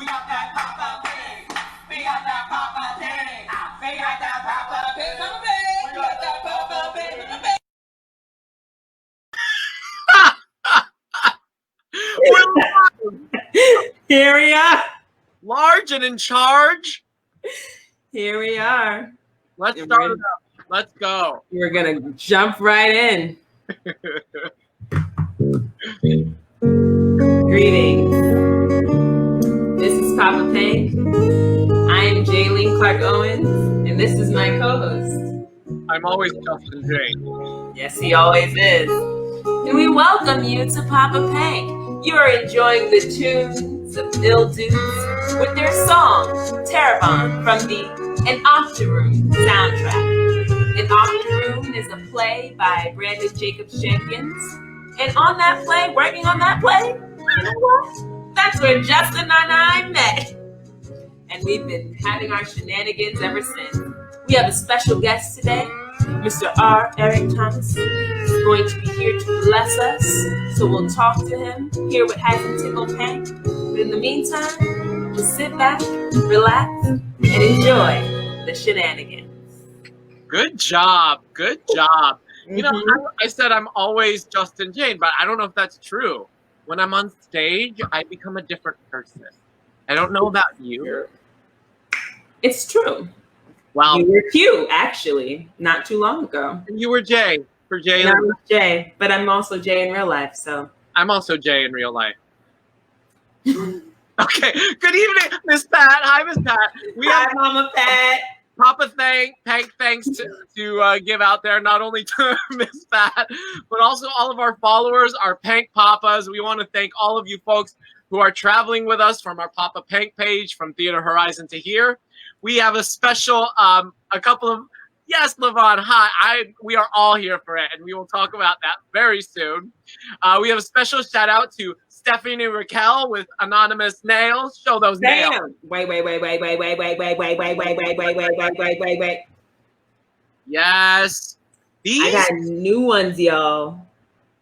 We got that Papa Pink. We got that Papa Pink. We got that Papa Pink. We got that Papa Pink. Here we are. Large and in charge. Here we are. Let's start it up. Let's go. We're going to jump right in. Greetings. This is Papa Pank. I am Jaylene Clark Owens, and this is my co-host. I'm always Justin Jane. Yes, he always is. And we welcome you to Papa Pank. You are enjoying the tunes of Ill Dudes with their song, Terravon, from the An Octoroon soundtrack. An Octoroon is a play by Brandon Jacobs Jenkins. And on that play, working on that play, you know what? That's where Justin and I met. And we've been having our shenanigans ever since. We have a special guest today. Mr. R. Eric Thomas is going to be here to bless us. So we'll talk to him, hear what has in Tickled Pank. But in the meantime, just sit back, relax, and enjoy the shenanigans. Good job. Good job. Mm-hmm. You know, I said I'm always Justin Jane, but I don't know if that's true. When I'm on stage, I become a different person. I don't know about you. It's true. Wow. You were Q, actually, not too long ago. You were Jay for Jay. I was Jay, but I'm also Jay in real life, so. I'm also Jay in real life. Okay. Good evening, Miss Pat. Hi, Miss Pat. Hi, Mama Pat. Papa Pank thanks to give out there, not only to Miss Pat, but also all of our followers, our Pank Papas. We want to thank all of you folks who are traveling with us from our Papa Pank page, from Theater Horizon to here. We have a special, a couple of, yes, Levon, hi. We are all here for it, and we will talk about that very soon. We have a special shout out to Stephanie Raquel with Anonymous Nails. Show those nails. Wait. Yes. I got new ones, y'all.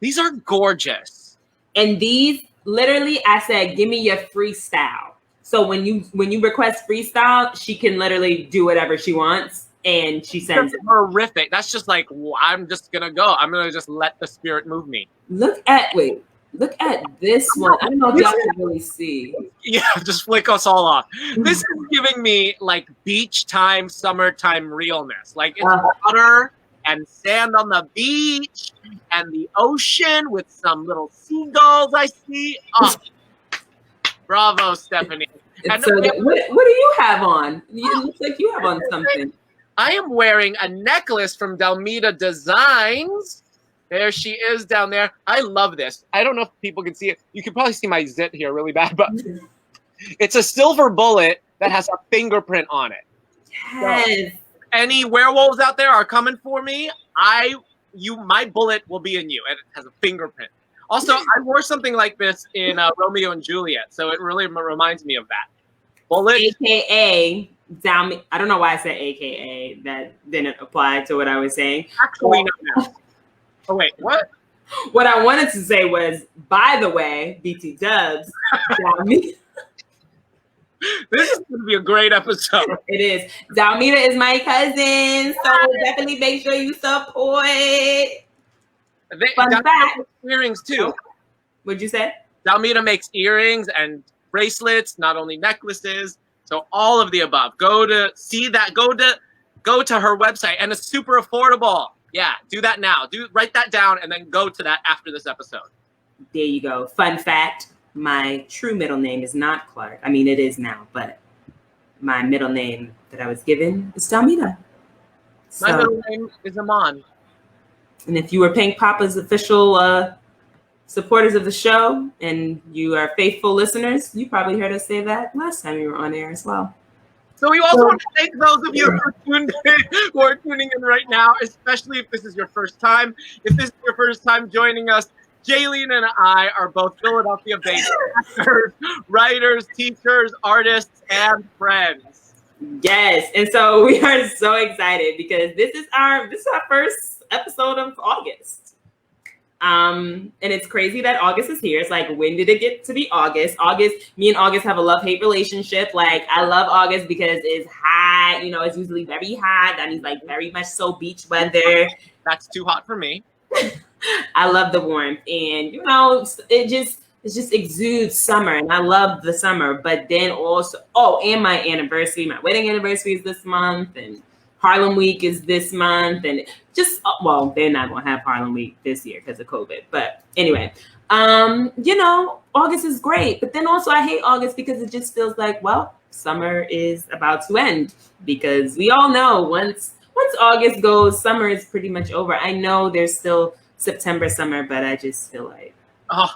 These are gorgeous. And these, literally, I said, give me your freestyle. So when you request freestyle, she can literally do whatever she wants, and she sends it. Horrific. That's just like, I'm just gonna go. I'm gonna just let the spirit move me. Look at this one. I don't know if y'all can really see. Yeah, just flick us all off. This is giving me like beach time, summertime realness. Like it's water and sand on the beach and the ocean with some little seagulls I see. Oh, bravo, Stephanie. And so what do you have on? It looks like you have on something. I am wearing a necklace from Dalmida Designs. There she is down there. I love this. I don't know if people can see it. You can probably see my zit here really bad, but it's a silver bullet that has a fingerprint on it. Yes. So, any werewolves out there are coming for me. My bullet will be in you, and it has a fingerprint. Also, I wore something like this in Romeo and Juliet, so it really reminds me of that. Bullet. AKA, I don't know why I said AKA. That didn't apply to what I was saying. Actually, no. Oh, wait, what? What I wanted to say was, by the way, BT Dubs. This is going to be a great episode. It is. Dalmida is my cousin, so definitely make sure you support. Fun fact. Earrings too. What'd you say? Dalmida makes earrings and bracelets, not only necklaces. So all of the above. Go to see that. Go to her website, and it's super affordable. Yeah, do that now. Write that down, and then go to that after this episode. There you go. Fun fact. My true middle name is not Clark. I mean, it is now, but my middle name that I was given is Dalmida. My middle name is Aman. And if you were Pank Papa's official supporters of the show and you are faithful listeners, you probably heard us say that last time we were on air as well. So we also want to thank those of you who are tuning in right now, especially if this is your first time. If this is your first time joining us, Jaylene and I are both Philadelphia-based actors, writers, teachers, artists, and friends. Yes, and so we are so excited because this is our first episode of August. And it's crazy that August is here. It's like, when did it get to be August? Me and August have a love-hate relationship. Like, I love August because it's hot. You know, it's usually very hot. That means like very much so beach weather. That's too hot for me. I love the warmth, and you know, it just exudes summer, and I love the summer. But then also, and my wedding anniversary is this month, and Harlem Week is this month, and just they're not gonna have Harlem Week this year because of COVID. But anyway, you know, August is great, but then also I hate August because it just feels like, well, summer is about to end, because we all know once August goes, summer is pretty much over. I know there's still September summer, but I just feel like,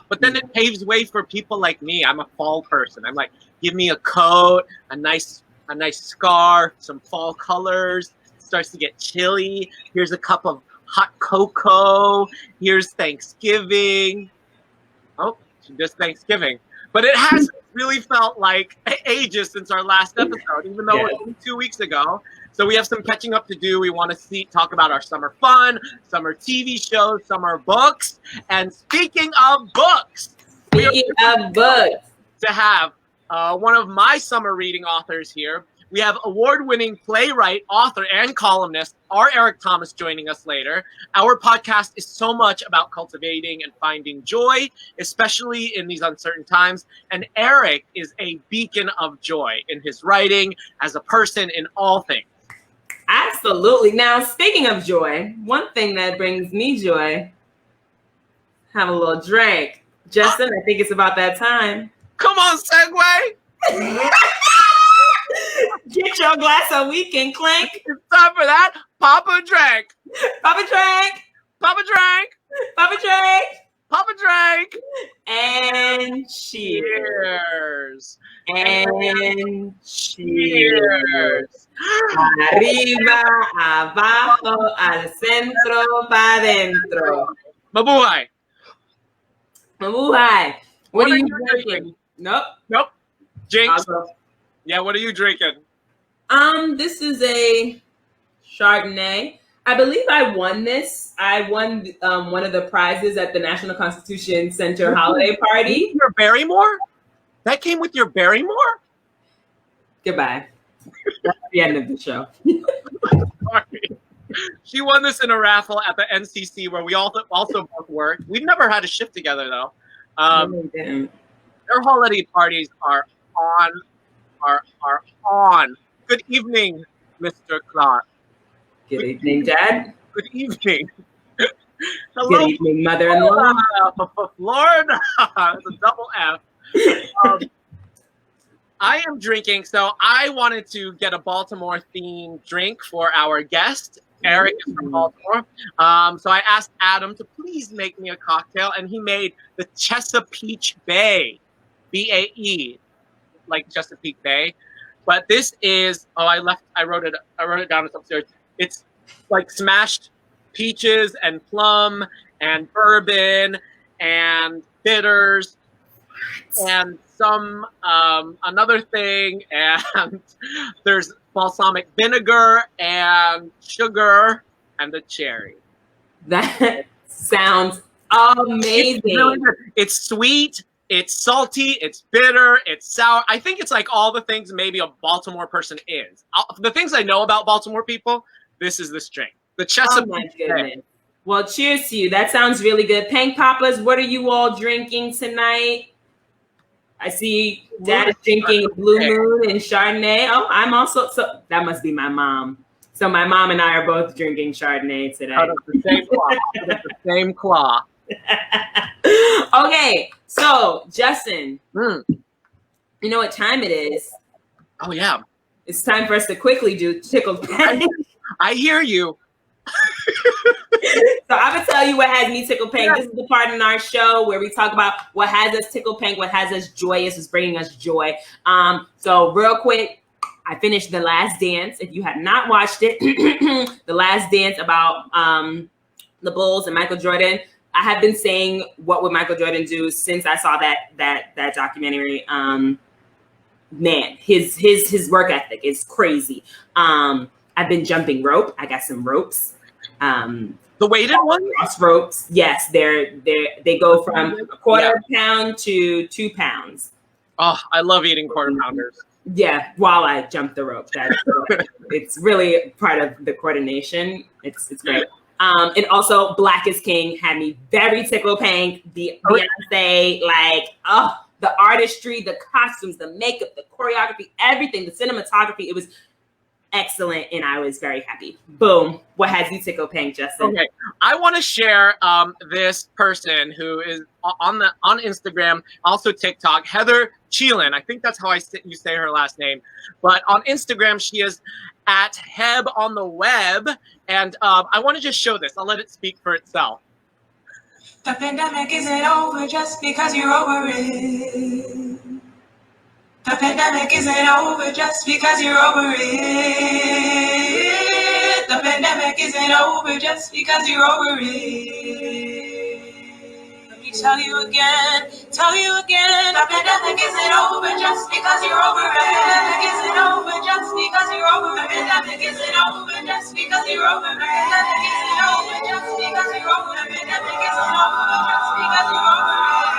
but then it paves way for people like me. I'm a fall person. I'm like, give me a coat, a nice scarf, some fall colors. It starts to get chilly. Here's a cup of hot cocoa. Here's Thanksgiving. Oh, just Thanksgiving. But it has really felt like ages since our last episode, even though it was only 2 weeks ago. So we have some catching up to do. We want to talk about our summer fun, summer TV shows, summer books. And speaking of books, to have one of my summer reading authors here. We have award-winning playwright, author, and columnist, R. Eric Thomas, joining us later. Our podcast is so much about cultivating and finding joy, especially in these uncertain times. And Eric is a beacon of joy in his writing, as a person, in all things. Absolutely. Now, speaking of joy, one thing that brings me joy, have a little drink. Justin, I think it's about that time. Come on, segue. Get your glass so we can clink. It's time for that. Papa drank. Papa drank. Papa drank. Papa drank. Papa drank. And cheers. And Cheers. Arriba, abajo, al centro, pa' dentro. Mabuhay. Mabuhay. What are you drinking? Nope. Jinx. Yeah, what are you drinking? This is a Chardonnay. I believe I won this. I won one of the prizes at the National Constitution Center holiday party. Your Barrymore? That came with your Barrymore? Goodbye. That's the end of the show. Sorry. She won this in a raffle at the NCC where we also both work. We've never had a shift together though. Their holiday parties are on. Good evening, Mr. Clark. Good evening, Dad. Good evening. Hello. Good evening, mother-in-law. Florida. It's a double F. I am drinking, so I wanted to get a Baltimore-themed drink for our guest. Eric is from Baltimore. So I asked Adam to please make me a cocktail, and he made the Chesapeake Bay, B-A-E, like Chesapeake Bay. But this is I wrote it down upstairs. It's like smashed peaches and plum and bourbon and bitters and some another thing, and there's balsamic vinegar and sugar and the cherry. That sounds amazing. It's really good. It's sweet. It's salty, it's bitter, it's sour. I think it's like all the things maybe a Baltimore person is. The things I know about Baltimore people, this is this drink. The Chesapeake. Oh my goodness. Well, cheers to you. That sounds really good. Pank Papas, what are you all drinking tonight? I see Dad is drinking Blue Moon and Chardonnay. Oh, I'm also, so that must be my mom. So my mom and I are both drinking Chardonnay today. Out of the same claw. Out of the same claw. Okay, so Justin, you know what time it is? Oh yeah, it's time for us to quickly do Tickled Pank. I hear you. So I'm gonna tell you what has me tickled pink. This is the part in our show where we talk about what has us tickled pink, what has us joyous, is bringing us joy. So real quick, I finished The Last Dance. If you have not watched it, The Last Dance about the Bulls and Michael Jordan. I have been saying, what would Michael Jordan do since I saw that documentary. Man, his work ethic is crazy. I've been jumping rope. I got some ropes. The weighted ones? Cross ropes. Yes, they go from a quarter pound to 2 pounds. Oh, I love eating quarter pounders. Yeah, while I jump the rope. It's really part of the coordination. It's great. And also Black is King had me very tickled pink. The Beyonce, the artistry, the costumes, the makeup, the choreography, everything, the cinematography, it was excellent, and I was very happy. Boom. What has you tickled pink, Justin? Okay, I want to share this person who is on Instagram, also TikTok, Heather Chelan. I think that's how you say her last name. But on Instagram, she is at Heb on the web, and I want to just show this. I'll let it speak for itself. The pandemic isn't over just because you're over it. The pandemic isn't over just because you're over it. The pandemic isn't over just because you're over it. Let me tell you again. The pandemic isn't over just because you're over it. The pandemic isn't over just because you're over it. The pandemic isn't over just because you're over it. The pandemic isn't over just because you're over it. The pandemic isn't over just because you're over it.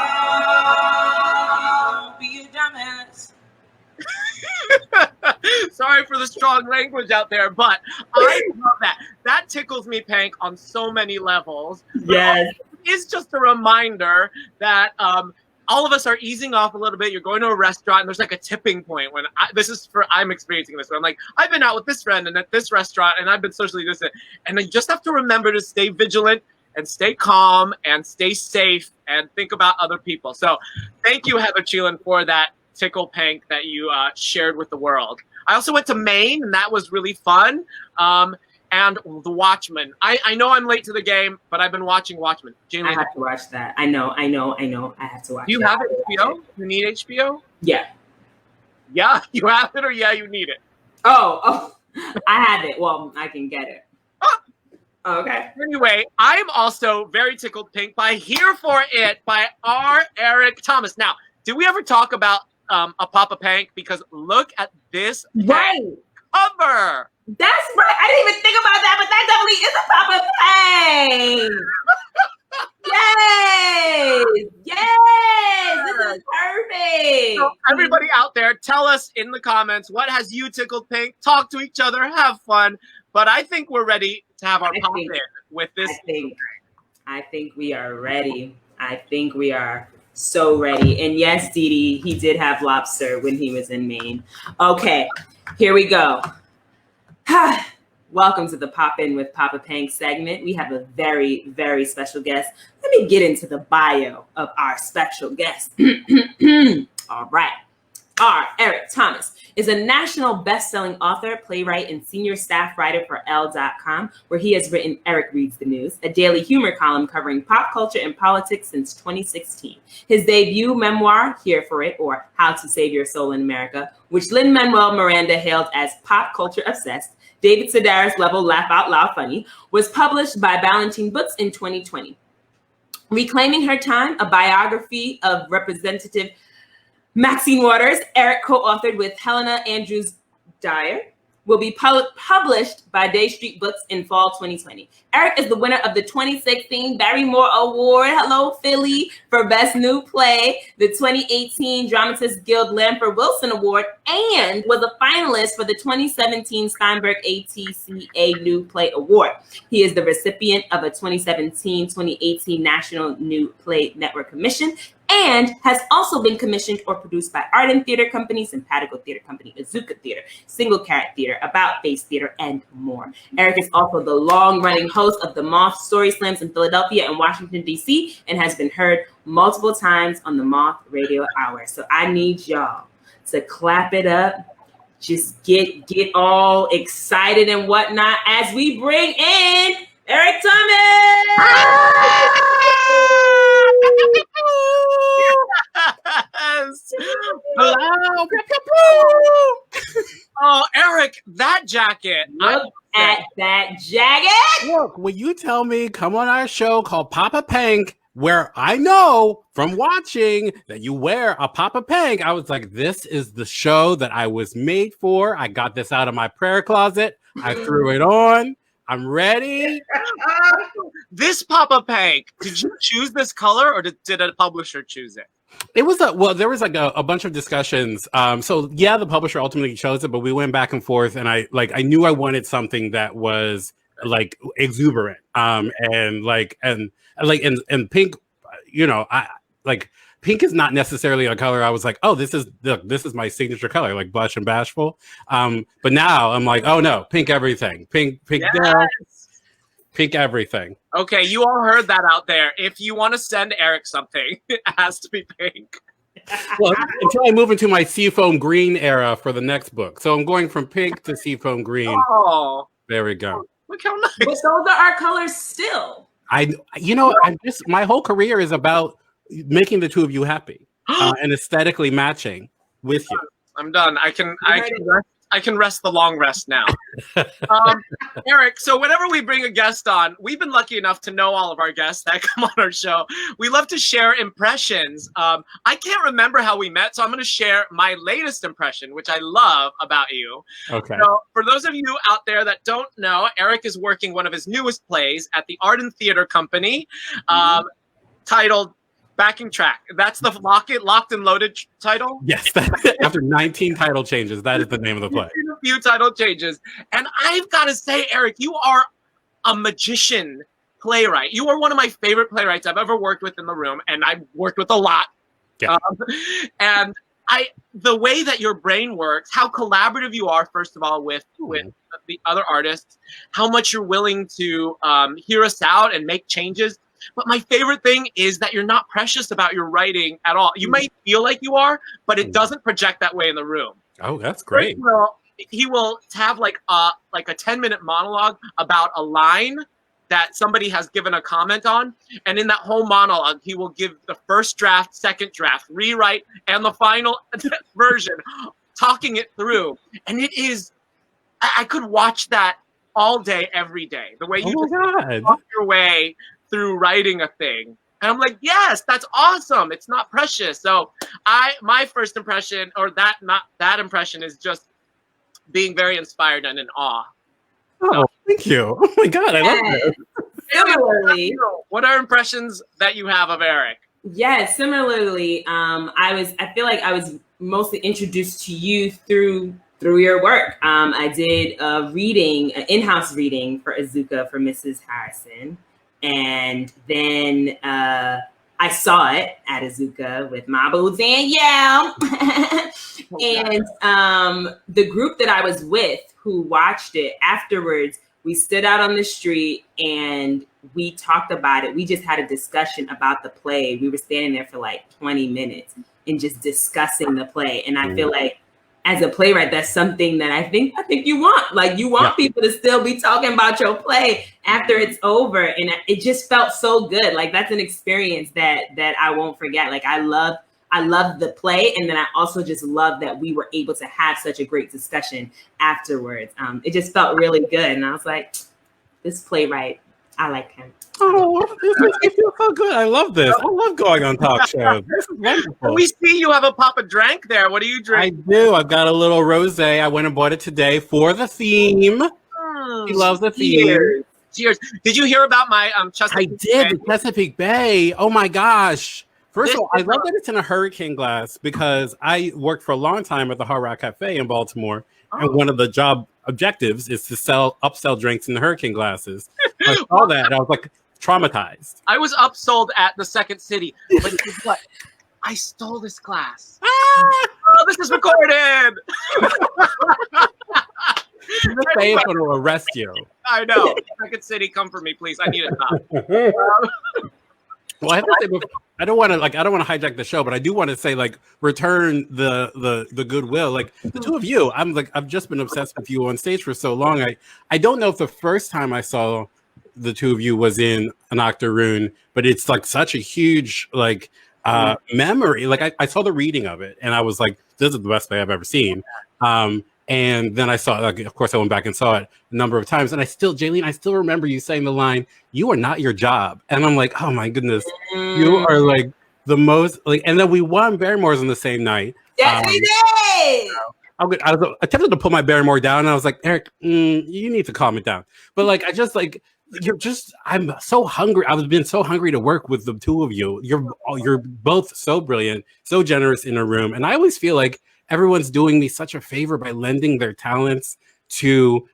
Don't be a dumbass. Sorry for the strong language out there, but I love that. That tickles me, Pank, on so many levels. Yes. It's just a reminder that all of us are easing off a little bit. You're going to a restaurant, and there's like a tipping point when I'm experiencing this. Where I'm like, I've been out with this friend and at this restaurant, and I've been socially distant. And you just have to remember to stay vigilant and stay calm and stay safe and think about other people. So thank you, Heather Chelan, for that tickle pank that you shared with the world. I also went to Maine, and that was really fun. And The Watchmen. I know I'm late to the game, but I've been watching Watchmen. I have to watch that. I know. I have to watch. Do you have HBO? You need HBO? Yeah. Yeah, you have it, or yeah, you need it? Oh, I have it. Well, I can get it. Okay. Anyway, I'm also very tickled pink by Here For It by R. Eric Thomas. Now, did we ever talk about a POPPA PANK? Because look at this cover. That's right. I didn't even think about that, but that definitely is a POPPA PANK. Yes. This is perfect. So everybody out there, tell us in the comments, what has you tickled pink? Talk to each other, have fun. But I think we're ready to have our pop in with this. I think we are ready. I think we are so ready. And yes, Dee Dee, he did have lobster when he was in Maine. Okay, here we go. Welcome to the Pop In with POPPA PANK segment. We have a very, very special guest. Let me get into the bio of our special guest. All right. R. Eric Thomas is a national best-selling author, playwright, and senior staff writer for Elle.com, where he has written Eric Reads the News, a daily humor column covering pop culture and politics since 2016. His debut memoir, Here For It, or How to Save Your Soul in America, which Lin-Manuel Miranda hailed as pop culture obsessed, David Sedaris level laugh out loud funny, was published by Ballantine Books in 2020. Reclaiming Her Time, a biography of Representative Maxine Waters, Eric co-authored with Helena Andrews Dyer, will be published by Day Street Books in fall 2020. Eric is the winner of the 2016 Barrymore Award, hello Philly, for Best New Play, the 2018 Dramatists Guild Lamper Wilson Award, and was a finalist for the 2017 Steinberg ATCA New Play Award. He is the recipient of a 2017-2018 National New Play Network Commission, and has also been commissioned or produced by Art and Theater Company, Simpatico Theater Company, Azuka Theater, Single Carrot Theater, About Face Theater, and more. Eric is also the long-running host of the Moth Story Slams in Philadelphia and Washington, D.C., and has been heard multiple times on the Moth Radio Hour. So I need y'all to clap it up. Just get all excited and whatnot as we bring in Eric Thomas! Yes. Hello. Oh, Eric, that jacket. Look at that jacket. Look, will you tell me, come on our show called POPPA PANK, where I know from watching that you wear a POPPA PANK. I was like, this is the show that I was made for. I got this out of my prayer closet. I threw it on. I'm ready. This Papa Pank, did you choose this color or did a publisher choose it? It was there was like a bunch of discussions. So yeah, the publisher ultimately chose it, but we went back and forth, and I knew I wanted something that was like exuberant. And pink, you know, pink is not necessarily a color I was like, oh, this is my signature color, like blush and bashful. But now I'm like, oh no, pink everything. Pink down, pink everything. Okay, you all heard that out there. If you want to send Eric something, it has to be pink. Well, until I move into my seafoam green era for the next book. So I'm going from pink to seafoam green. Oh. There we go. Look how nice. But those are our colors still. My whole career is about making the two of you happy and aesthetically matching with you. I'm done. I can rest the long rest now. Eric, so whenever we bring a guest on, we've been lucky enough to know all of our guests that come on our show. We love to share impressions. I can't remember how we met, so I'm going to share my latest impression, which I love about you. Okay. So for those of you out there that don't know, Eric is working one of his newest plays at the Art and Theater Company, titled Backing Track. That's the locked and loaded title? Yes. After 19 title changes, that is the name of the play. A few title changes. And I've got to say, Eric, you are a magician playwright. You are one of my favorite playwrights I've ever worked with in the room, and I've worked with a lot. Yeah. And the way that your brain works, how collaborative you are, first of all, with the other artists, how much you're willing to hear us out and make changes. But my favorite thing is that you're not precious about your writing at all. You might feel like you are, but it doesn't project that way in the room. Oh, that's great. He will have like a 10-minute monologue about a line that somebody has given a comment on. And in that whole monologue, he will give the first draft, second draft, rewrite, and the final version, talking it through. And it is, I could watch that all day, every day. The way you talk your way through writing a thing. And I'm like, yes, that's awesome. It's not precious. So my first impression, or that impression, is just being very inspired and in awe. Oh, thank you. Oh my God, I love this. Similarly, what are impressions that you have of Eric? Yes, similarly, I feel like I was mostly introduced to you through your work. I did an in-house reading for Azuka for Mrs. Harrison. And then I saw it at Azuka with my boo Danielle. And the group that I was with who watched it afterwards, we stood out on the street and we talked about it. We just had a discussion about the play. We were standing there for like 20 minutes and just discussing the play. And I feel like as a playwright, that's something that I think you want. Like, you want people to still be talking about your play after it's over. And it just felt so good. Like, that's an experience that I won't forget. Like, I love the play. And then I also just love that we were able to have such a great discussion afterwards. It just felt really good. And I was like, this playwright, I like him. Oh, this makes me feel so good. I love this. I love going on talk shows. This is wonderful. We see you have a Papa drink there. What do you drink? I do. I've got a little rosé. I went and bought it today for the theme. He loves the theme. Cheers. Did you hear about my Chesapeake I did. The Chesapeake Bay. Oh my gosh. First of all, I love that it's in a hurricane glass because I worked for a long time at the Hard Rock Cafe in Baltimore. And one of the job objectives is to upsell drinks in the hurricane glasses. I saw that. I was like, traumatized. I was upsold at the Second City, but guess what? I stole this glass. Oh, this is recorded. This day is going to arrest you. I know. Second City, come for me, please. I need it. Well, I have to say, I don't want to hijack the show, but I do want to say, like, return the goodwill. Like, the two of you, I've just been obsessed with you on stage for so long. I don't know if the first time I saw the two of you was in an Octoroon, but it's like such a huge memory. Like, I saw the reading of it and I was like, this is the best play I've ever seen. And then I saw, like, of course I went back and saw it a number of times, and Jaylene, I still remember you saying the line, "You are not your job." And I'm like, oh my goodness, you are like the most, like, and then we won Barrymore's on the same night. Yes, we did. I was attempted to pull my Barrymore down, and I was like, Eric, you need to calm it down. But like, I just like, I'm so hungry. I've been so hungry to work with the two of you. You're both so brilliant, so generous in a room, and I always feel like everyone's doing me such a favor by lending their talents to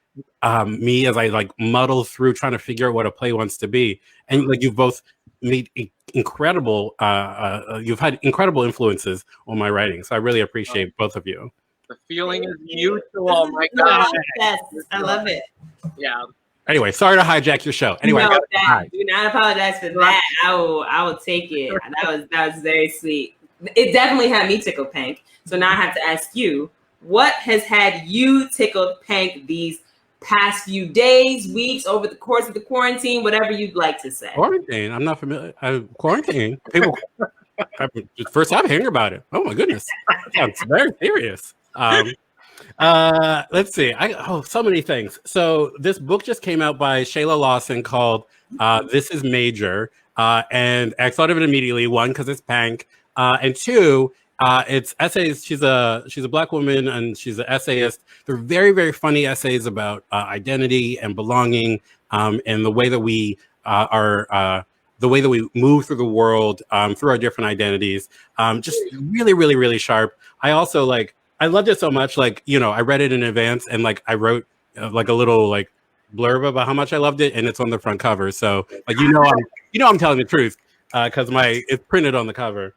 me as I like muddle through trying to figure out what a play wants to be. And like, you've both made incredible, you've had incredible influences on my writing. So I really appreciate both of you. The feeling is mutual. Oh my God. Yes, I love it. Yeah. Anyway, sorry to hijack your show. Anyway, No, do not apologize for that. I will take it. That was very sweet. It definitely had me tickled pink. So now I have to ask you, what has had you tickled pink these past few days, weeks, over the course of the quarantine, whatever you'd like to say? Quarantine. I'm not familiar. Quarantine. People. First time hearing about it. Oh my goodness. It's very serious. Let's see. So many things. So this book just came out by Shayla Lawson called This Is Major. And I thought of it immediately. One, because it's Pank. And two, it's essays. She's a Black woman and she's an essayist. They're very, very funny essays about identity and belonging, and the way that we the way that we move through the world, through our different identities. Just really, really, really sharp. I also I loved it so much. Like, I read it in advance and like I wrote like a little like blurb about how much I loved it, and it's on the front cover. So like I'm telling the truth because it's printed on the cover.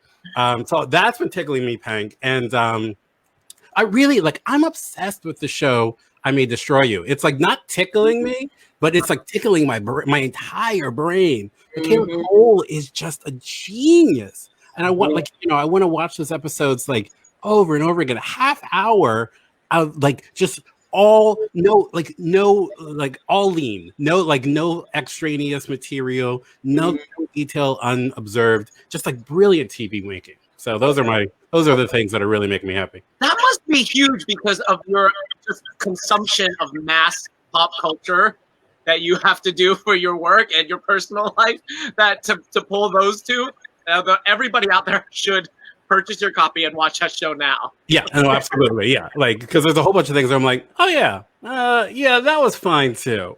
So that's been tickling me, Pank. And I really I'm obsessed with the show I May Destroy You. It's like not tickling me, but it's like tickling my entire brain. Michaela Cole is just a genius. And I want I want to watch those episodes like over and over again. A half hour of like just all lean, no extraneous material, no detail unobserved, just like brilliant TV making. So those are the things that are really making me happy. That must be huge because of your just consumption of mass pop culture that you have to do for your work and your personal life. That to pull those two, everybody out there should purchase your copy and watch that show now. Yeah, no, absolutely. Yeah, because there's a whole bunch of things where I'm like, oh yeah, that was fine too.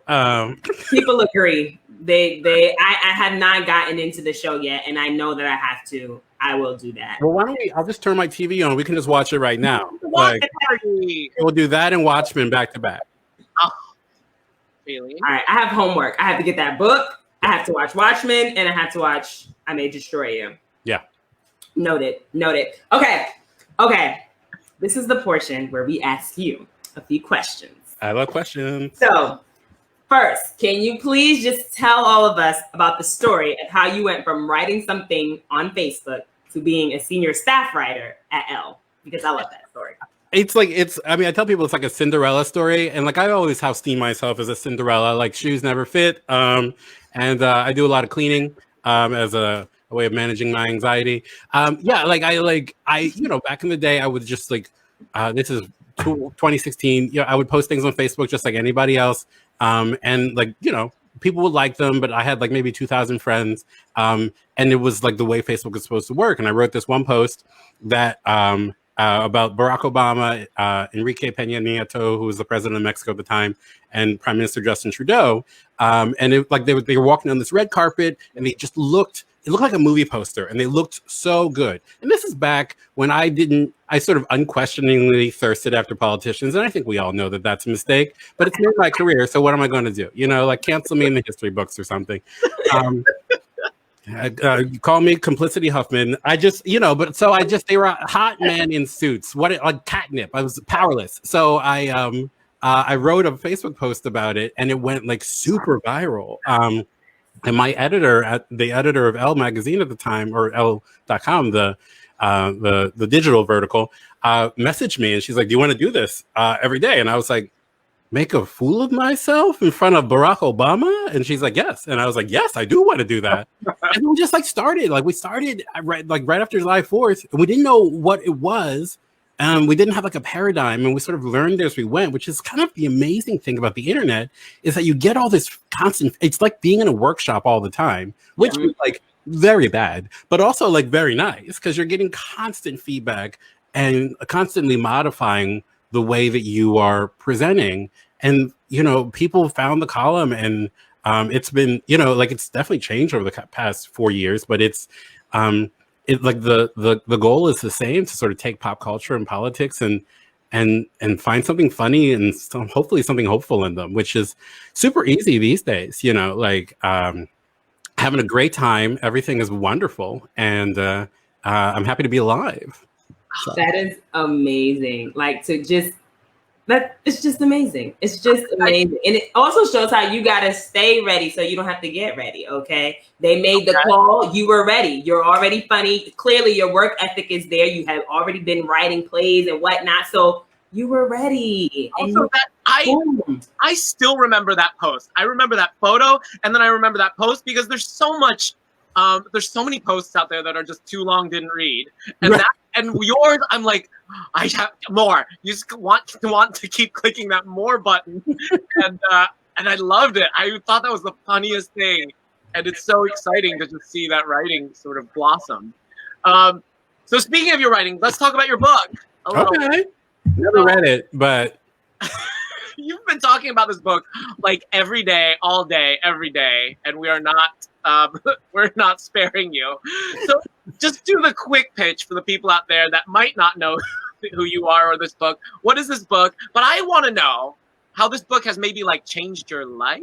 People agree. I have not gotten into the show yet, and I know that I have to. I will do that. Well, why don't we? I'll just turn my TV on. We can just watch it right now. We'll do that and Watchmen back to back. Oh, really? All right, I have homework. I have to get that book. I have to watch Watchmen, and I have to watch I May Destroy You. Yeah. Noted. Okay. This is the portion where we ask you a few questions. I love questions. So, first, can you please just tell all of us about the story of how you went from writing something on Facebook to being a senior staff writer at Elle? Because I love that story. I tell people it's like a Cinderella story. And like, I always have steamed myself as a Cinderella, like shoes never fit. And I do a lot of cleaning as a way of managing my anxiety. Back in the day, I would just this is 2016. I would post things on Facebook just like anybody else. And people would like them, but I had like maybe 2,000 friends. And it was like the way Facebook is supposed to work. And I wrote this one post that about Barack Obama, Enrique Peña Nieto, who was the president of Mexico at the time, and Prime Minister Justin Trudeau. And they were walking on this red carpet, and it looked like a movie poster, and they looked so good. And this is back when I sort of unquestioningly thirsted after politicians, and I think we all know that that's a mistake, but it's made my career, so what am I going to do? Cancel me in the history books or something. Call me Complicity Huffman. They were hot men in suits. Like catnip. I was powerless. So I wrote a Facebook post about it, and it went like super viral. And my editor, the editor of Elle magazine at the time, or Elle.com, the digital vertical, messaged me, and she's like, "Do you want to do this every day?" And I was like, "Make a fool of myself in front of Barack Obama?" And she's like, "Yes." And I was like, "Yes, I do want to do that." And we just started. We started right after July 4th, and we didn't know what it was. We didn't have a paradigm, and we sort of learned as we went, which is kind of the amazing thing about the internet, is that you get all this constant, it's like being in a workshop all the time, which is very bad, but also very nice, because you're getting constant feedback and constantly modifying the way that you are presenting. And, you know, people found the column, and it's been, you know, like it's definitely changed over the past 4 years, but it's like the goal is the same, to sort of take pop culture and politics and find something funny and hopefully something hopeful in them, which is super easy these days, you know, like having a great time. Everything is wonderful, and I'm happy to be alive. So. That is amazing. Like, to just it's just amazing. It's just amazing. And it also shows how you got to stay ready so you don't have to get ready. Okay. They made the call. You were ready. You're already funny. Clearly your work ethic is there. You have already been writing plays and whatnot. So you were ready. Also, I still remember that post. I remember that photo, and then I remember that post because there's so much, there's so many posts out there that are just too long, didn't read. And that, and yours, I'm like, I have more. You just want to keep clicking that more button, and I loved it. I thought that was the funniest thing, and it's so exciting to just see that writing sort of blossom. So speaking of your writing, let's talk about your book. Okay. Never read it, but you've been talking about this book like every day, all day, every day, and we are not we're not sparing you. So just do the quick pitch for the people out there that might not know who you are or this book. What is this book? But I want to know how this book has maybe like changed your life.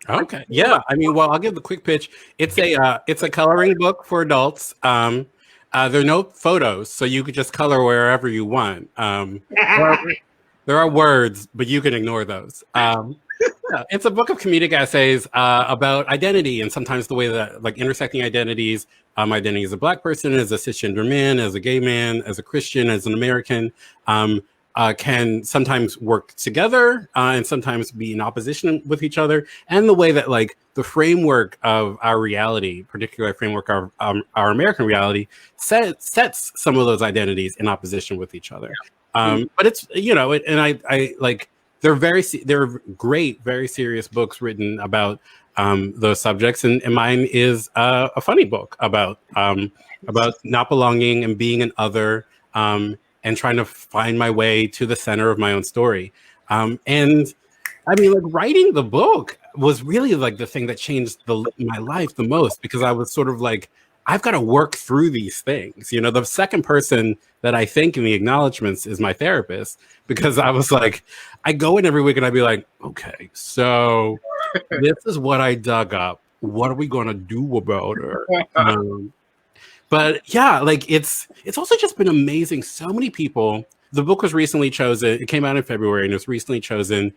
Okay. Yeah. I mean, well, I'll give the quick pitch. It's a coloring book for adults. There are no photos, so you could just color wherever you want. There are words, but you can ignore those. It's a book of comedic essays about identity, and sometimes the way that, like, intersecting identities, identity as a Black person, as a cisgender man, as a gay man, as a Christian, as an American, can sometimes work together and sometimes be in opposition with each other, and the way that, like, the framework of our reality, particularly framework of our American reality, sets some of those identities in opposition with each other. But it's, you know, and I like, they're great, very serious books written about those subjects, and mine is a funny book about not belonging and being an other, and trying to find my way to the center of my own story. And I mean, like, writing the book was really like the thing that changed my life the most, because I was sort of like, I've got to work through these things. You know, the second person that I thank in the acknowledgements is my therapist, because I was like, I go in every week and I'd be like, okay, so this is what I dug up. What are we going to do about it? But yeah, like, it's also just been amazing. So many people. The book was recently chosen. It came out in February, and it was recently chosen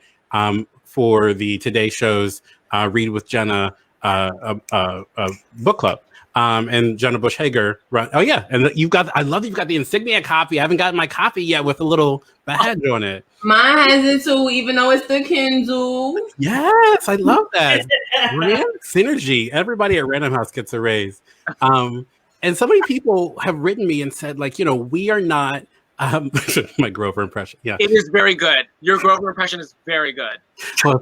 for the Today Show's Read with Jenna book club. And Jenna Bush Hager. Oh yeah, and I love that you've got the insignia copy. I haven't gotten my copy yet with a little badge on it. Mine has it too, even though it's the Kindle. Yes, I love that. Brand synergy. Everybody at Random House gets a raise. And so many people have written me and said, like, you know, we are not. My Grover impression. Yeah, it is very good. Your Grover impression is very good. Well,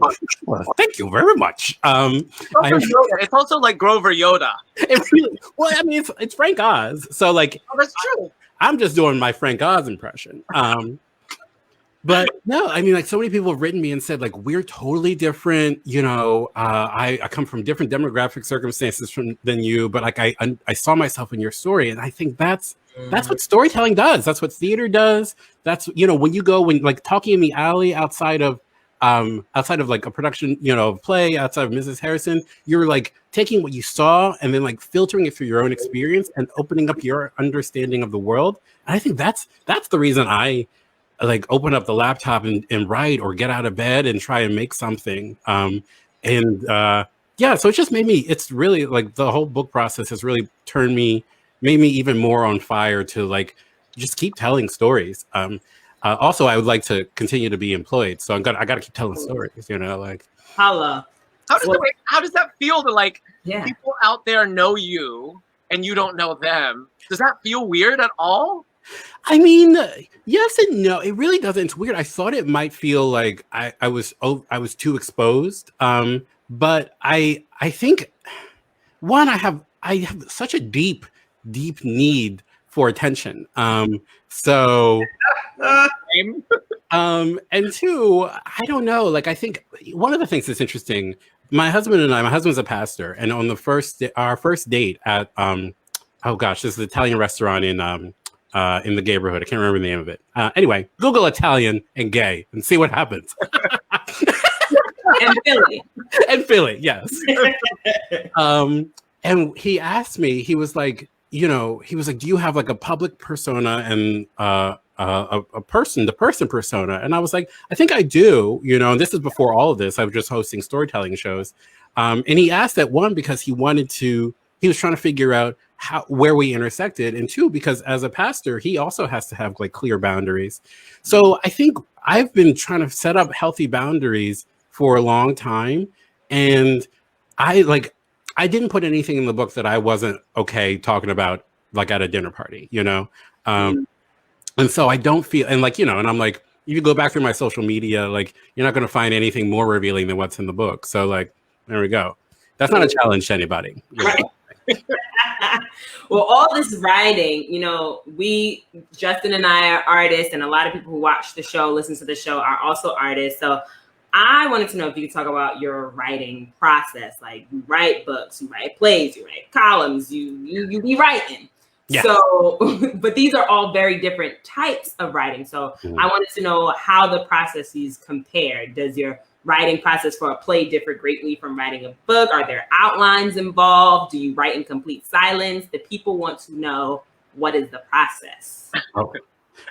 thank you very much. It's also like Grover Yoda. Well, I mean, it's Frank Oz, so like, oh, that's true. I'm just doing my Frank Oz impression. But no, I mean, like, so many people have written me and said, like, we're totally different. You know, I come from different demographic circumstances than you, but like, I saw myself in your story, and I think that's what storytelling does. That's what theater does. That's, you know, when like Talking in the Alley, outside of like a production, you know, play, outside of Mrs. Harrison, you're like taking what you saw and then like filtering it through your own experience and opening up your understanding of the world. And I think that's the reason I like open up the laptop and write, or get out of bed and try and make something. Yeah, so it just it's really like the whole book process has really made me even more on fire to like just keep telling stories. Also, I would like to continue to be employed, so I got to keep telling stories. You know, like, holla. How does that feel to like people out there know you and you don't know them? Does that feel weird at all? I mean, yes and no. It really doesn't. It's weird. I thought it might feel like I was too exposed. But I think one, I have such a deep need for attention. So And two, I don't know. Like, I think one of the things that's interesting, my husband's a pastor, and on our first date at oh gosh, this is an Italian restaurant in the neighborhood. I can't remember the name of it. Anyway, Google Italian and gay and see what happens. And Philly. And Philly, yes. And he asked me, he was like, do you have like a public persona and the person persona? And I was like, I think I do, and this is before all of this. I was just hosting storytelling shows. And he asked that, one, because he was trying to figure out where we intersected, and two, because as a pastor, he also has to have like clear boundaries. So I think I've been trying to set up healthy boundaries for a long time. And I didn't put anything in the book that I wasn't okay talking about, like at a dinner party, and so I don't feel, and and I'm like, you go back through my social media, like you're not going to find anything more revealing than what's in the book. So like, there we go. That's not a challenge to anybody. Right. Well, all this writing, Justin and I are artists, and a lot of people who watch the show, listen to the show, are also artists. So I wanted to know if you could talk about your writing process. Like, you write books, you write plays, you write columns, you be writing. Yeah. So, but these are all very different types of writing. So I wanted to know how the processes compare. Does your writing process for a play differ greatly from writing a book? Are there outlines involved? Do you write in complete silence? The people want to know, what is the process? Okay.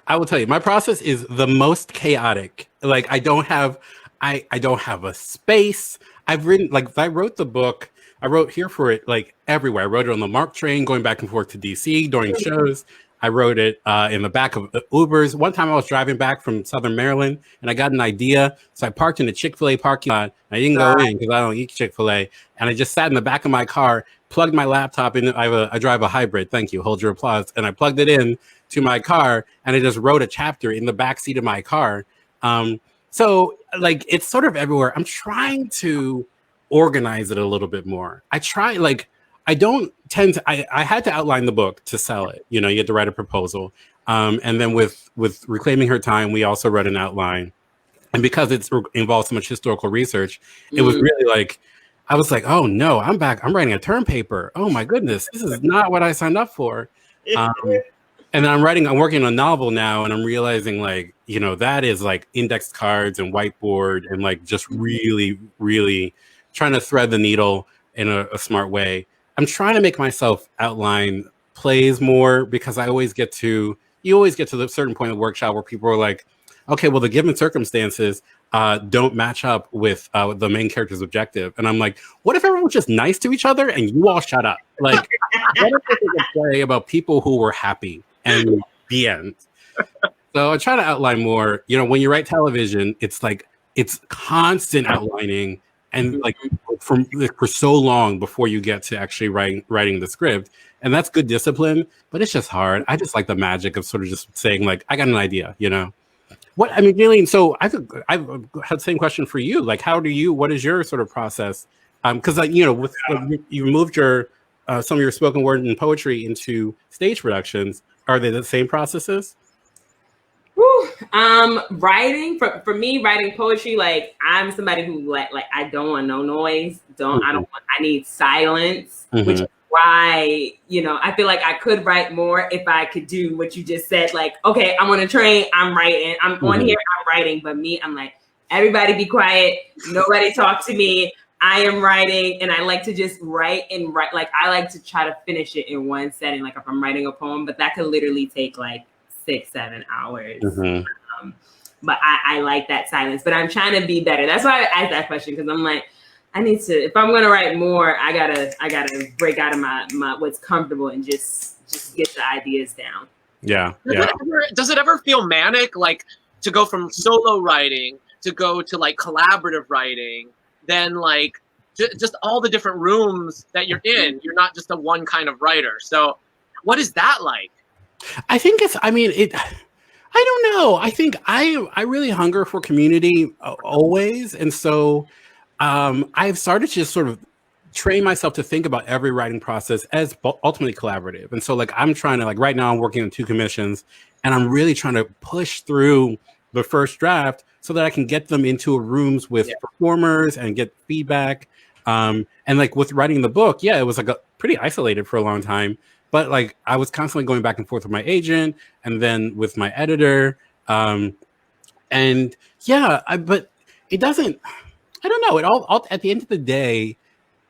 I will tell you, my process is the most chaotic. Like, I don't have a space. I've written, like, if I wrote the book, I wrote here for it, like, everywhere. I wrote it on the MARC train going back and forth to DC during shows. I wrote it in the back of Ubers. One time I was driving back from Southern Maryland and I got an idea. So I parked in a Chick-fil-A parking lot. I didn't go in because I don't eat Chick-fil-A. And I just sat in the back of my car, plugged my laptop in. I drive a hybrid. Thank you. Hold your applause. And I plugged it in to my car and I just wrote a chapter in the back seat of my car. So like, it's sort of everywhere. I'm trying to organize it a little bit more. I don't tend to, I had to outline the book to sell it. You had to write a proposal. And then with Reclaiming Her Time, we also wrote an outline. And because it involves so much historical research, it was really like, I was like, oh no, I'm back. I'm writing a term paper. Oh my goodness, this is not what I signed up for. And then I'm working on a novel now, and I'm realizing like, that is like index cards and whiteboard and like just really, really trying to thread the needle in a smart way. I'm trying to make myself outline plays more because you always get to the certain point of the workshop where people are like, okay, well, the given circumstances don't match up with the main character's objective. And I'm like, what if everyone's just nice to each other and you all shut up? Like, what if there's a play about people who were happy and the end? So I try to outline more. When you write television, it's like, it's constant outlining. And like for so long before you get to actually writing the script. And that's good discipline, but it's just hard. I just like the magic of sort of just saying like, I got an idea, Gillian, so I've had the same question for you. Like, what is your sort of process? Because you moved some of your spoken word and poetry into stage productions. Are they the same processes? Writing for me, writing poetry, like I'm somebody who like I don't want no noise. I need silence, which is why, I feel like I could write more if I could do what you just said. Like, okay, I'm on a train, I'm writing, I'm on here, I'm writing. But me, I'm like, everybody be quiet. Nobody talk to me. I am writing, and I like to just write. Like, I like to try to finish it in one setting. Like if I'm writing a poem, but that could literally take like 6-7 hours. But I like that silence, but I'm trying to be better. That's why I asked that question, because I'm like, I need to, if I'm going to write more, I gotta break out of my what's comfortable and just get the ideas down. Yeah. Does it ever feel manic, like to go from solo writing to go to like collaborative writing, then like just all the different rooms that you're in? You're not just a one kind of writer. So what is that like? I think I don't know. I think I really hunger for community always. And so I've started to just sort of train myself to think about every writing process as ultimately collaborative. And so like, I'm trying to, like, right now I'm working on 2 commissions, and I'm really trying to push through the first draft so that I can get them into rooms with performers and get feedback. And like with writing the book, it was like pretty isolated for a long time. But like I was constantly going back and forth with my agent and then with my editor. But it doesn't, I don't know. It all at the end of the day,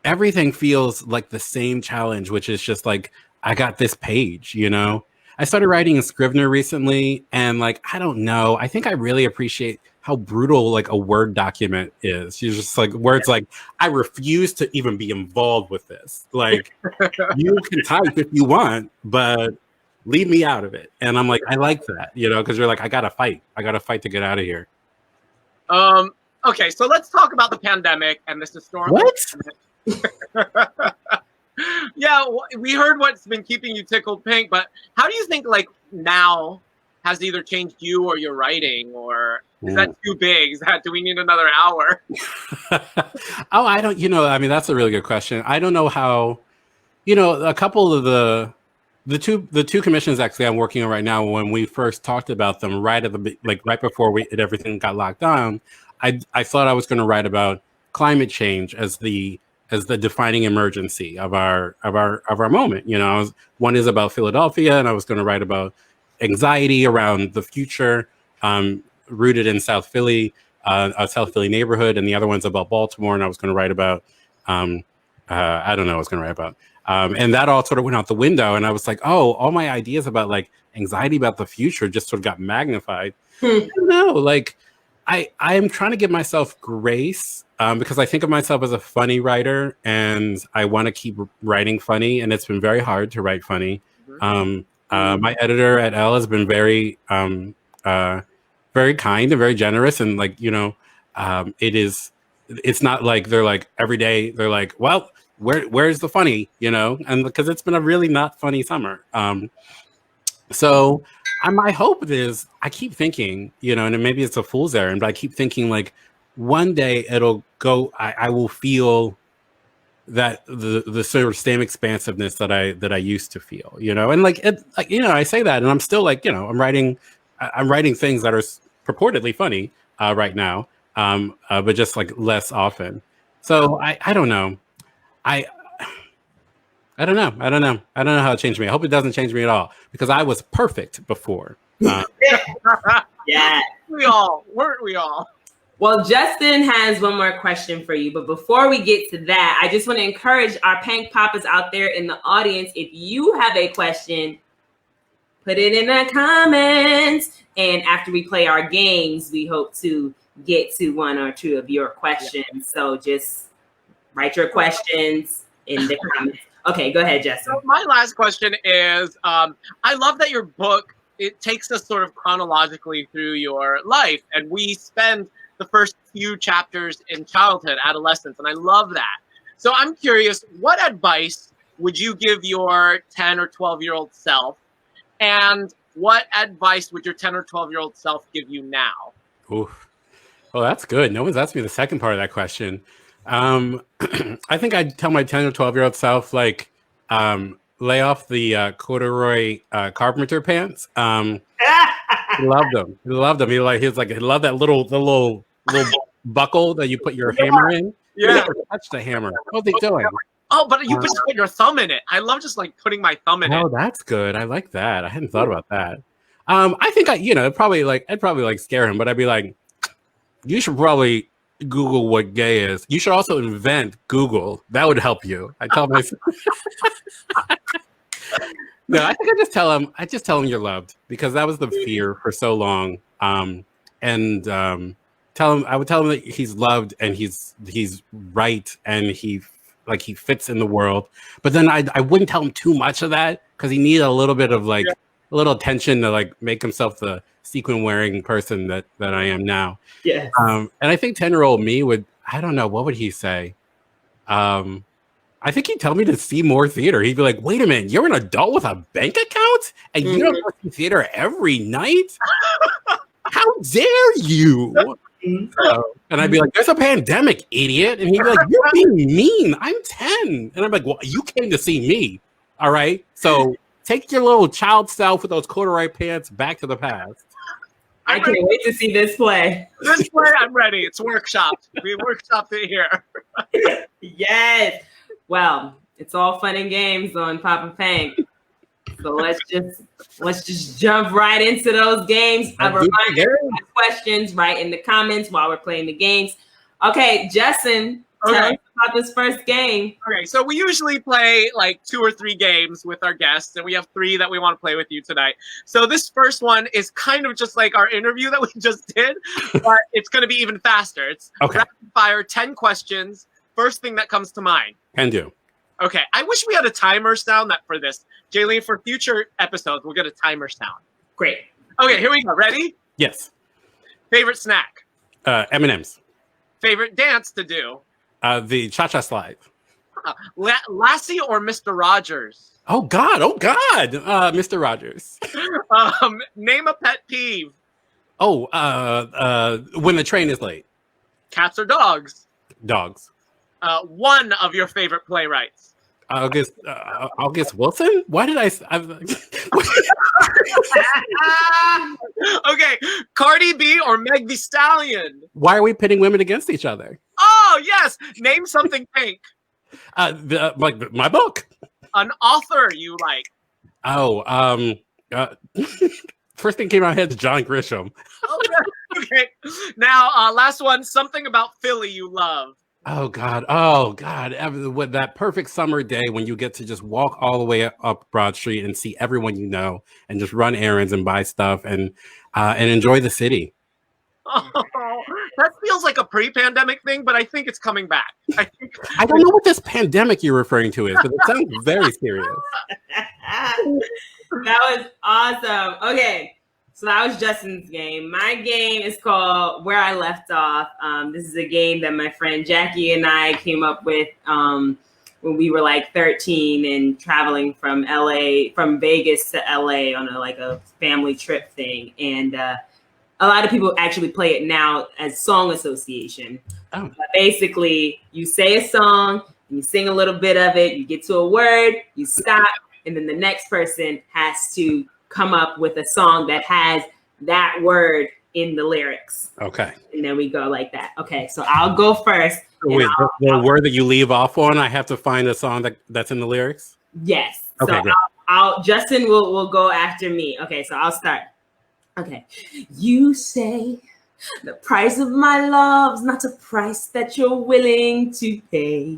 everything feels like the same challenge, which is just like, I got this page, you know? I started writing in Scrivener recently, and like, I don't know. I think I really appreciate how brutal like a Word document is. You're just like, where it's like, I refuse to even be involved with this. Like, you can type if you want, but leave me out of it. And I'm like, I like that, you know, because you're like, I gotta fight to get out of here. Okay, so let's talk about the pandemic and this historical. What? Yeah, we heard what's been keeping you tickled pink, but how do you think like now has either changed you or your writing, or is that too big? Do we need another hour? Oh, I don't, I mean, that's a really good question. I don't know how, a couple of the two commissions actually I'm working on right now, when we first talked about them right before everything got locked down, I thought I was going to write about climate change as the defining emergency of our moment. One is about Philadelphia, and I was going to write about anxiety around the future, rooted in South Philly, a South Philly neighborhood, and the other one's about Baltimore, and I was going to write about I don't know what I was going to write about, and that all sort of went out the window, and I was like, oh, all my ideas about like anxiety about the future just sort of got magnified. I don't know, like I am trying to give myself grace. Because I think of myself as a funny writer, and I want to keep writing funny, and it's been very hard to write funny. My editor at Elle has been very, very kind and very generous, and like it's not like they're like every day they're like, well, where's the funny, and because it's been a really not funny summer. So my hope is, I keep thinking, and maybe it's a fool's errand, but I keep thinking like, one day it'll go. I will feel that the sort of same expansiveness that I used to feel, and I say that, and I'm still like, I'm writing things that are purportedly funny right now, but just like less often. So I don't know. I don't know. I don't know how it changed me. I hope it doesn't change me at all, because I was perfect before. Yeah, weren't we all? Well, Justin has one more question for you, but before we get to that, I just want to encourage our Pank Poppers out there in the audience. If you have a question, put it in the comments. And after we play our games, we hope to get to one or two of your questions. Yeah. So just write your questions in the comments. Okay, go ahead, Justin. So my last question is, I love that your book, it takes us sort of chronologically through your life, and we spend the first few chapters in childhood, adolescence, and I love that. So I'm curious, what advice would you give your 10 or 12-year-old self, and what advice would your 10 or 12-year-old self give you now? Oof. Well, that's good. No one's asked me the second part of that question. I think I'd tell my 10 or 12-year-old self, like, lay off the corduroy carpenter pants. He loved them. He loved them. He loved that little buckle that you put your hammer in. Yeah. You never touched the hammer. What are they doing? Oh, but you just put your thumb in it. I love just like putting my thumb in it. Oh, that's good. I like that. I hadn't thought about that. I think I'd probably scare him, but I'd be like, you should probably Google what gay is. You should also invent Google. That would help you. I tell myself. No, I think I just tell him you're loved, because that was the fear for so long. I would tell him that he's loved and he's right and he fits in the world. But then I wouldn't tell him too much of that, because he needed a little bit of a little attention to make himself the sequin wearing person that I am now. Yeah. And I think 10-year-old me would, I don't know, what would he say? I think he'd tell me to see more theater. He'd be like, wait a minute, you're an adult with a bank account and you don't go see theater every night? How dare you? And I'd be like, there's a pandemic, idiot. And he'd be like, you're being mean. I'm 10. And I'm like, well, you came to see me. All right. So take your little child self with those corduroy pants back to the past. I can't wait to see this play. This play, I'm ready. It's workshopped. We workshopped it here. Yes. Well, it's all fun and games on Papa Pank. So let's just jump right into those games. I remind you to ask questions right in the comments while we're playing the games. Okay, Justin, tell us about this first game. Okay, so we usually play like 2 or 3 games with our guests, and we have 3 that we want to play with you tonight. So this first one is kind of just like our interview that we just did, but it's going to be even faster. It's rapid fire, 10 questions. First thing that comes to mind. Can do. Okay, I wish we had a timer sound for this. Jaylene, for future episodes, we'll get a timer sound. Great. Okay, here we go. Ready? Yes. Favorite snack? M&M's. Favorite dance to do? The cha-cha slide. Lassie or Mr. Rogers? Oh God! Mr. Rogers. Name a pet peeve. Oh, when the train is late. Cats or dogs? Dogs. One of your favorite playwrights. August Wilson. Why did I? Okay, Cardi B or Meg Thee Stallion? Why are we pitting women against each other? Oh yes, name something pink. My book. An author you like. Oh, first thing came out of my head is John Grisham. Okay. Now, last one. Something about Philly you love. Oh God! With that perfect summer day when you get to just walk all the way up Broad Street and see everyone you know, and just run errands and buy stuff and enjoy the city. Oh, that feels like a pre-pandemic thing, but I think it's coming back. I don't know what this pandemic you're referring to is, but it sounds very serious. That was awesome. Okay. So that was Justin's game. My game is called Where I Left Off. This is a game that my friend Jackie and I came up with when we were like 13 and traveling from Vegas to LA on a family trip thing. And a lot of people actually play it now as song association. Oh. But basically, you say a song, and you sing a little bit of it, you get to a word, you stop, and then the next person has to come up with a song that has that word in the lyrics. Okay. And then we go like that. Okay, so I'll go first. Wait, the word that you leave off on, I have to find a song that's in the lyrics? Yes. Okay, so great. Justin will go after me. Okay, so I'll start. Okay. You say the price of my love's not a price that you're willing to pay.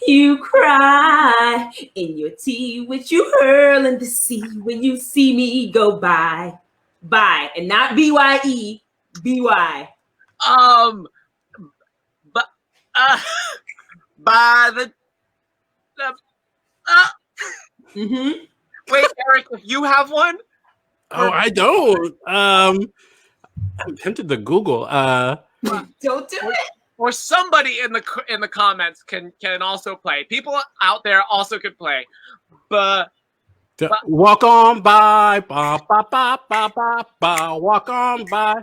You cry in your tea, which you hurl in the sea when you see me go by. By, and not B-Y-E, B-Y. But by the Wait, Eric, if you have one? Oh, I don't. I'm tempted to Google. Don't do it. Or somebody in the comments can also play. People out there also could play. But walk on by, ba ba ba ba ba ba. Walk on by.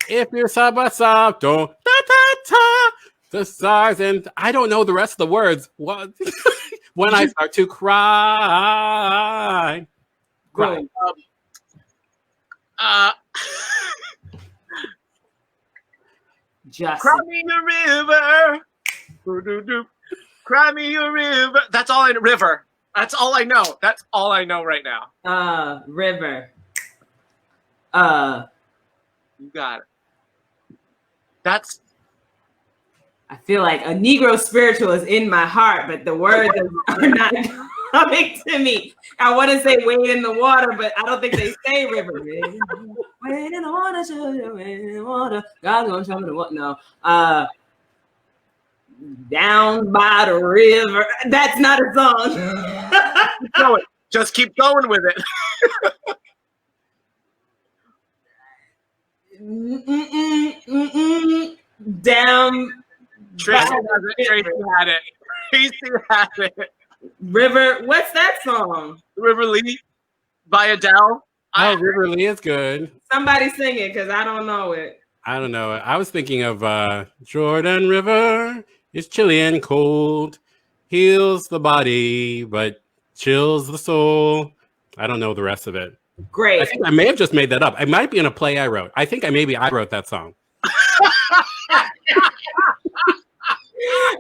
If you're side by side, don't ta ta ta. The stars and I don't know the rest of the words. What? When I start to cry. Right. Cry me a river. Cry me a river. That's all I know. River. That's all I know. That's all I know right now. River. You got it. That's. I feel like a Negro spiritual is in my heart, but the words are not coming to me. I want to say wade in the water, but I don't think they say river. Wade in the water, wade in the water. God's gonna tell me to what? No. Down by the river. That's not a song. No, just keep going with it. Down. Tracy had it. Tracy had it. River. What's that song? River Lee by Adele. Oh, River Lee is good. Somebody sing it because I don't know it. I don't know. I was thinking of Jordan River. It's chilly and cold. Heals the body, but chills the soul. I don't know the rest of it. Great. I think I may have just made that up. It might be in a play I wrote. I think I wrote that song.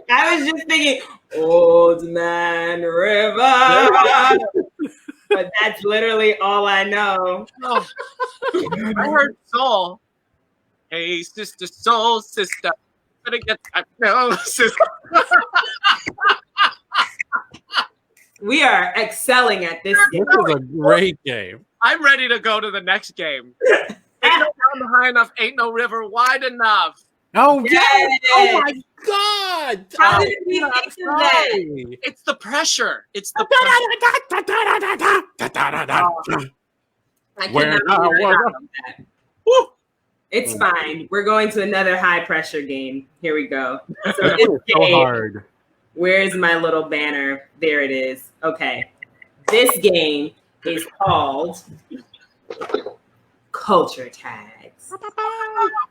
I was just thinking, Old Man River. But that's literally all I know. Oh. I heard soul. Hey, sister, soul, sister. Better get that no, sister. We are excelling at this game. This is a great game. I'm ready to go to the next game. Ain't no mountain high enough, ain't no river wide enough. Oh, Yes. oh my God. How Oh, did we I'm think of that? sorry. It's the pressure. It's the I Where cannot I believe I was- got that. Woo. It's fine. We're going to another high pressure game. Here we go. So That this was so game, hard. where's my little banner? There it is. Okay. This game is called Culture Tags.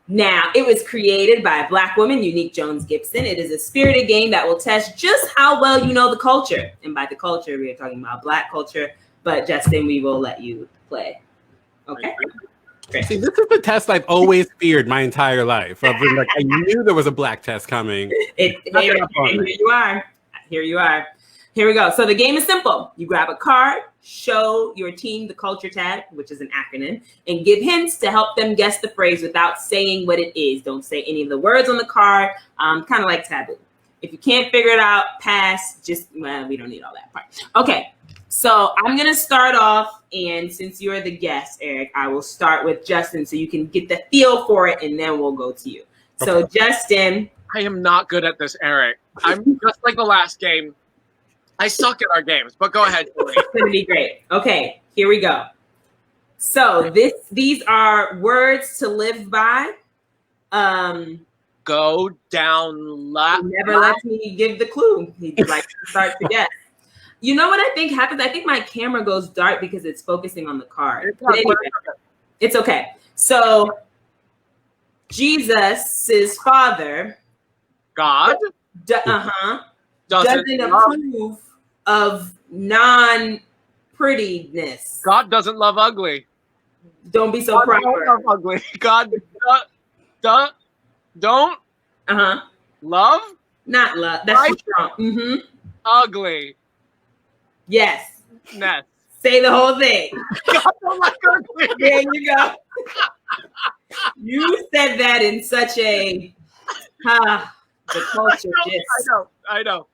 Now, it was created by a Black woman, Unique Jones Gibson. It is a spirited game that will test just how well you know the culture. And by the culture, we are talking about Black culture. But Justin, we will let you play. Okay? Great. See, this is the test I've always feared my entire life. I've been like, I knew there was a black test coming. Here you are. Here you are. Here we go. So the game is simple. You grab a card, show your team the culture tag, which is an acronym, and give hints to help them guess the phrase without saying what it is. Don't say any of the words on the card, kind of like taboo. If you can't figure it out, pass. Well, we don't need all that part. Okay. So I'm going to start off, and since you're the guest, Eric, I will start with Justin so you can get the feel for it, and then we'll go to you. So, Okay. Justin. I am not good at this, Eric. I'm just like the last game. I suck at our games, but go ahead, Julie. It's going to be great. Okay, here we go. So these are words to live by. Go down He never lets me give the clue. He likes to start to guess. You know what I think happens? I think my camera goes dark because it's focusing on the card. But anyway, it's okay. So Jesus' father God doesn't approve of non-prettiness. God doesn't love ugly. Don't be so God proper. don't love ugly. God don't love Not love. That's too strong. ugly. Yes. Ness. Say the whole thing. God don't like ugly. There you go. You said that in such a the culture just I know.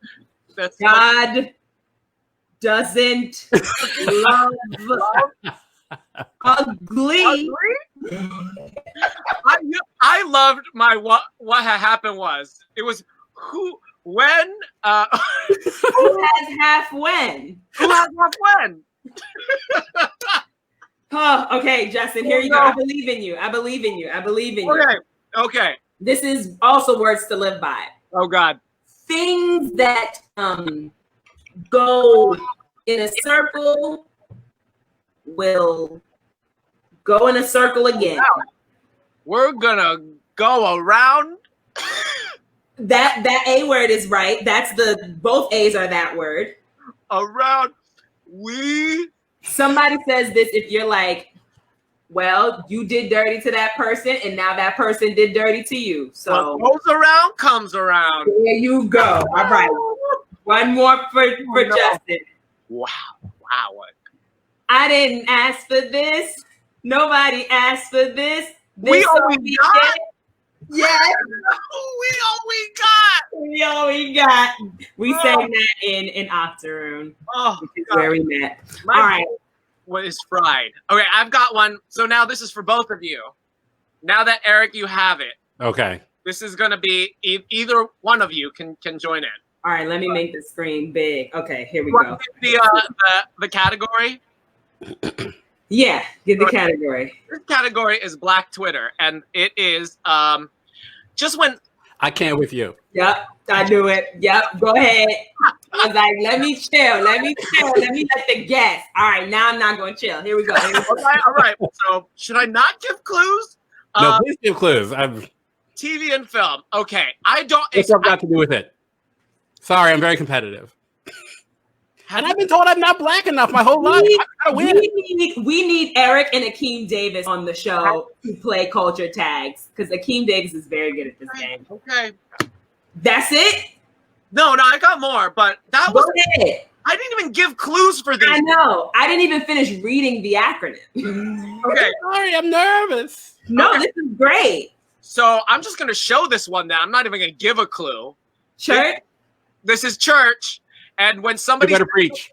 That's God doesn't love ugly. I loved my what had happened was it was who when Who has half when? who has what when. Oh, okay, Justin, here you go. I believe in you. I believe in you. I believe in you. Okay. This is also words to live by. Oh God. Things that go in a circle will go in a circle again. We're gonna go around. That A word is right. That's both A's are that word. Around. Somebody says this if you're like, well, you did dirty to that person and now that person did dirty to you. So what goes around comes around. there you go. All right. One more for Justin. Wow. I didn't ask for this. Nobody asked for this. We all we got. Yes. We all we got. We sang that in Octoroon, Oh, which is God. where we met. My All right. What is fried? Okay, I've got one. So now this is for both of you. Now that Eric, you have it. Okay. This is gonna be either one of you can join in. All right, let me make the screen big. Okay, here we go. The category. Yeah, get the category. This category is Black Twitter, and it is just when I can't with you. Yep, I knew it. Yep, go ahead. I was like, let me chill. Let me let the guess. All right, now I'm not going to chill. Here we go. all right. So should I not give clues? No, please give clues. TV and film. Okay, I don't. What's that got to do with it? Sorry, I'm very competitive. And I've been told I'm not black enough my whole life. I gotta win. We need Eric and Akeem Davis on the show to play culture tags because Akeem Davis is very good at this game. Okay. That's it? No, I got more, but that was. Go ahead. I didn't even give clues for these. I know. I didn't even finish reading the acronym. Okay. Sorry, I'm nervous. No, Okay. this is great. So I'm just gonna show this one now. I'm not even gonna give a clue. Church. This is church, and when You somebody better preach.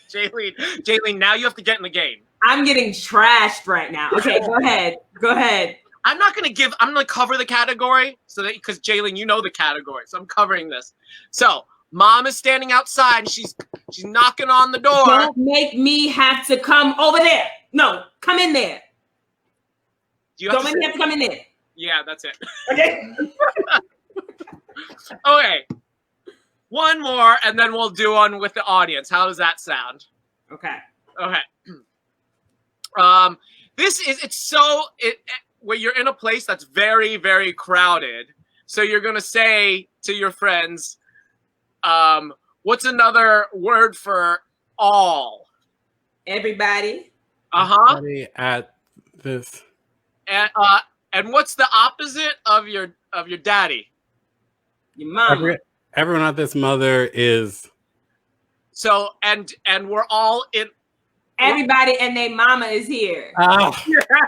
Jaylene, now you have to get in the game. I'm getting trashed right now. Okay, go ahead. Go ahead. I'm gonna cover the category so that because Jaylene, you know the category, so I'm covering this. So mom is standing outside and she's knocking on the door. Don't make me have to come over there. No, come in there. Don't make me have to come in there. Yeah, that's it. Okay. Okay. One more, and then we'll do one with the audience. How does that sound? Okay. Okay. Where you're in a place that's very, very crowded. So you're gonna say to your friends, what's another word for all? Everybody. Uh-huh. Everybody at this. And what's the opposite of your daddy? Your mama. Everyone at this mother is. So and we're all in. Everybody and their mama is here. Oh,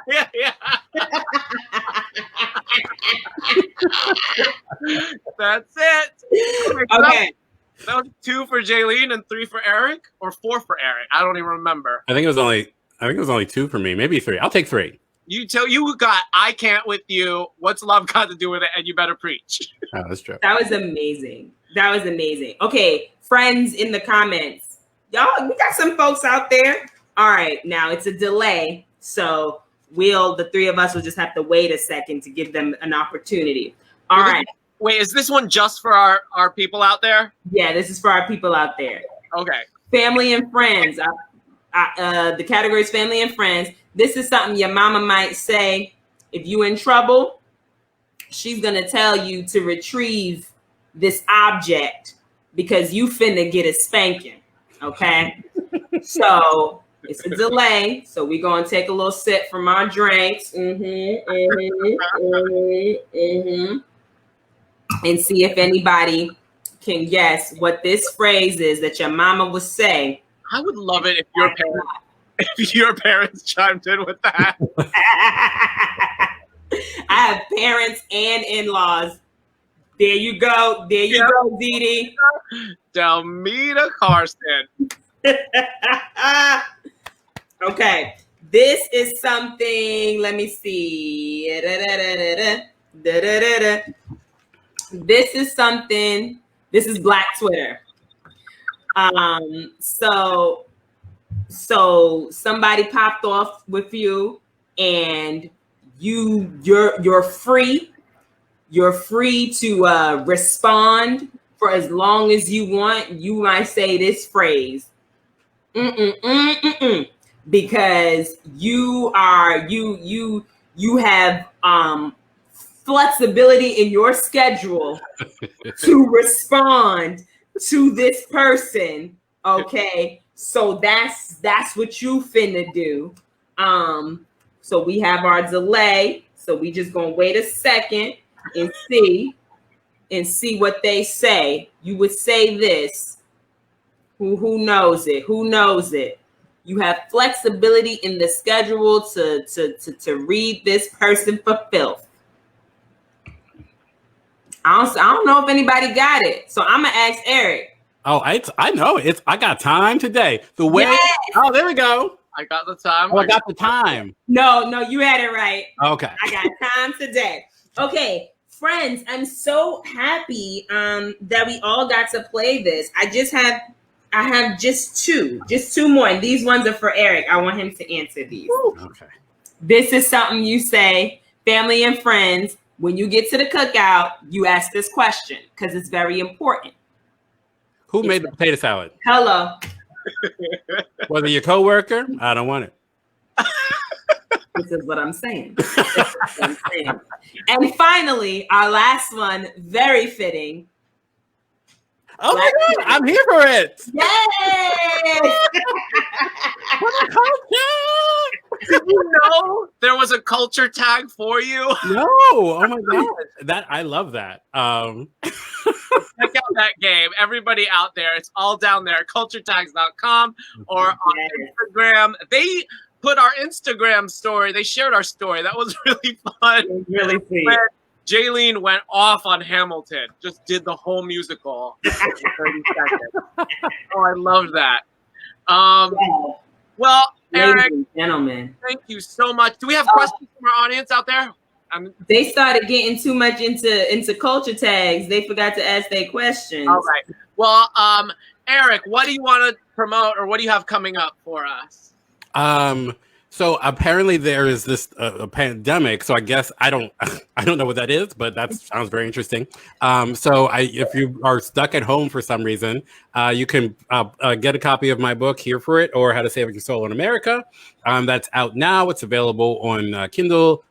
Yeah. That's it. Okay. That was 2 for Jaylene and 3 for Eric, or 4 for Eric. I don't even remember. I think it was only 2 for me, maybe 3. I'll take 3. You got I Can't With You. What's love got to do with it? And you better preach. Oh, that's true. That was amazing. That was amazing. Okay, friends in the comments. Y'all, we got some folks out there. All right, now it's a delay. So the 3 of us will just have to wait a second to give them an opportunity. All right. Wait, is this one just for our people out there? Yeah, this is for our people out there. Okay. Family and friends. The category is family and friends. This is something your mama might say. If you in trouble, she's going to tell you to retrieve this object because you finna get a spanking. Okay? So it's a delay. So we're going to take a little sip from our drinks. And see if anybody can guess what this phrase is that your mama would say. I would love it if your parents chimed in with that. I have parents and in-laws. There you go. There you go, Dee Dee. Delmita Carson. Okay. This is something, let me see. This is something, this is Black Twitter. So somebody popped off with you and you're free. You're free to respond for as long as you want. You might say this phrase. Because you have flexibility in your schedule to respond to this person. Okay, so that's what you finna do. So we have our delay. So we just gonna wait a second and see what they say. You would say this. Who knows it? Who knows it? You have flexibility in the schedule to read this person for filth. I don't know if anybody got it. So I'm gonna ask Eric. Oh, I know it. I got time today. The way. Yes. Oh, there we go. I got the time. Oh, I got the time. No, you had it right. Okay. I got time today. Okay, friends, I'm so happy that we all got to play this. I have just two more, and these ones are for Eric. I want him to answer these. Okay. This is something you say, family and friends. When you get to the cookout, you ask this question because it's very important. Who made the potato salad? Hello. Was it your coworker? I don't want it. This is what I'm saying. And finally, our last one, very fitting. Oh my God, I'm here for it. Yes. Did you know there was a culture tag for you? No, oh my God, that I love that. Check out that game. Everybody out there, it's all down there. Culturetags.com or on Instagram. They put our Instagram story. They shared our story. That was really fun. Really sweet. When Jaylene went off on Hamilton, just did the whole musical in 30 seconds. Oh, I love that. Well, Eric, ladies and gentlemen, thank you so much. Do we have questions from our audience out there? They started getting too much into culture tags. They forgot to ask their questions. All right. Well, Eric, what do you want to promote, or what do you have coming up for us? So apparently there is this a pandemic. So I guess I don't know what that is, but that sounds very interesting. If you are stuck at home for some reason, you can get a copy of my book, Here for It, or How to Save Your Soul in America. That's out now. It's available on Kindle,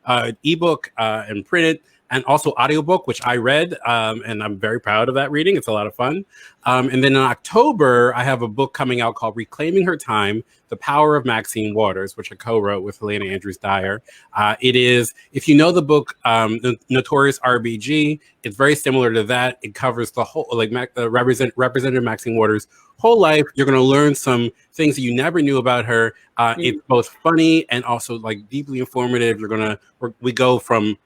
ebook, and printed, and also audiobook, which I read, and I'm very proud of that reading. It's a lot of fun. And then in October, I have a book coming out called Reclaiming Her Time, The Power of Maxine Waters, which I co-wrote with Helena Andrews Dyer. It is, if you know the book, The Notorious RBG, it's very similar to that. It covers the whole, like Representative Maxine Waters' whole life. You're going to learn some things that you never knew about her. It's both funny and also like deeply informative. We go from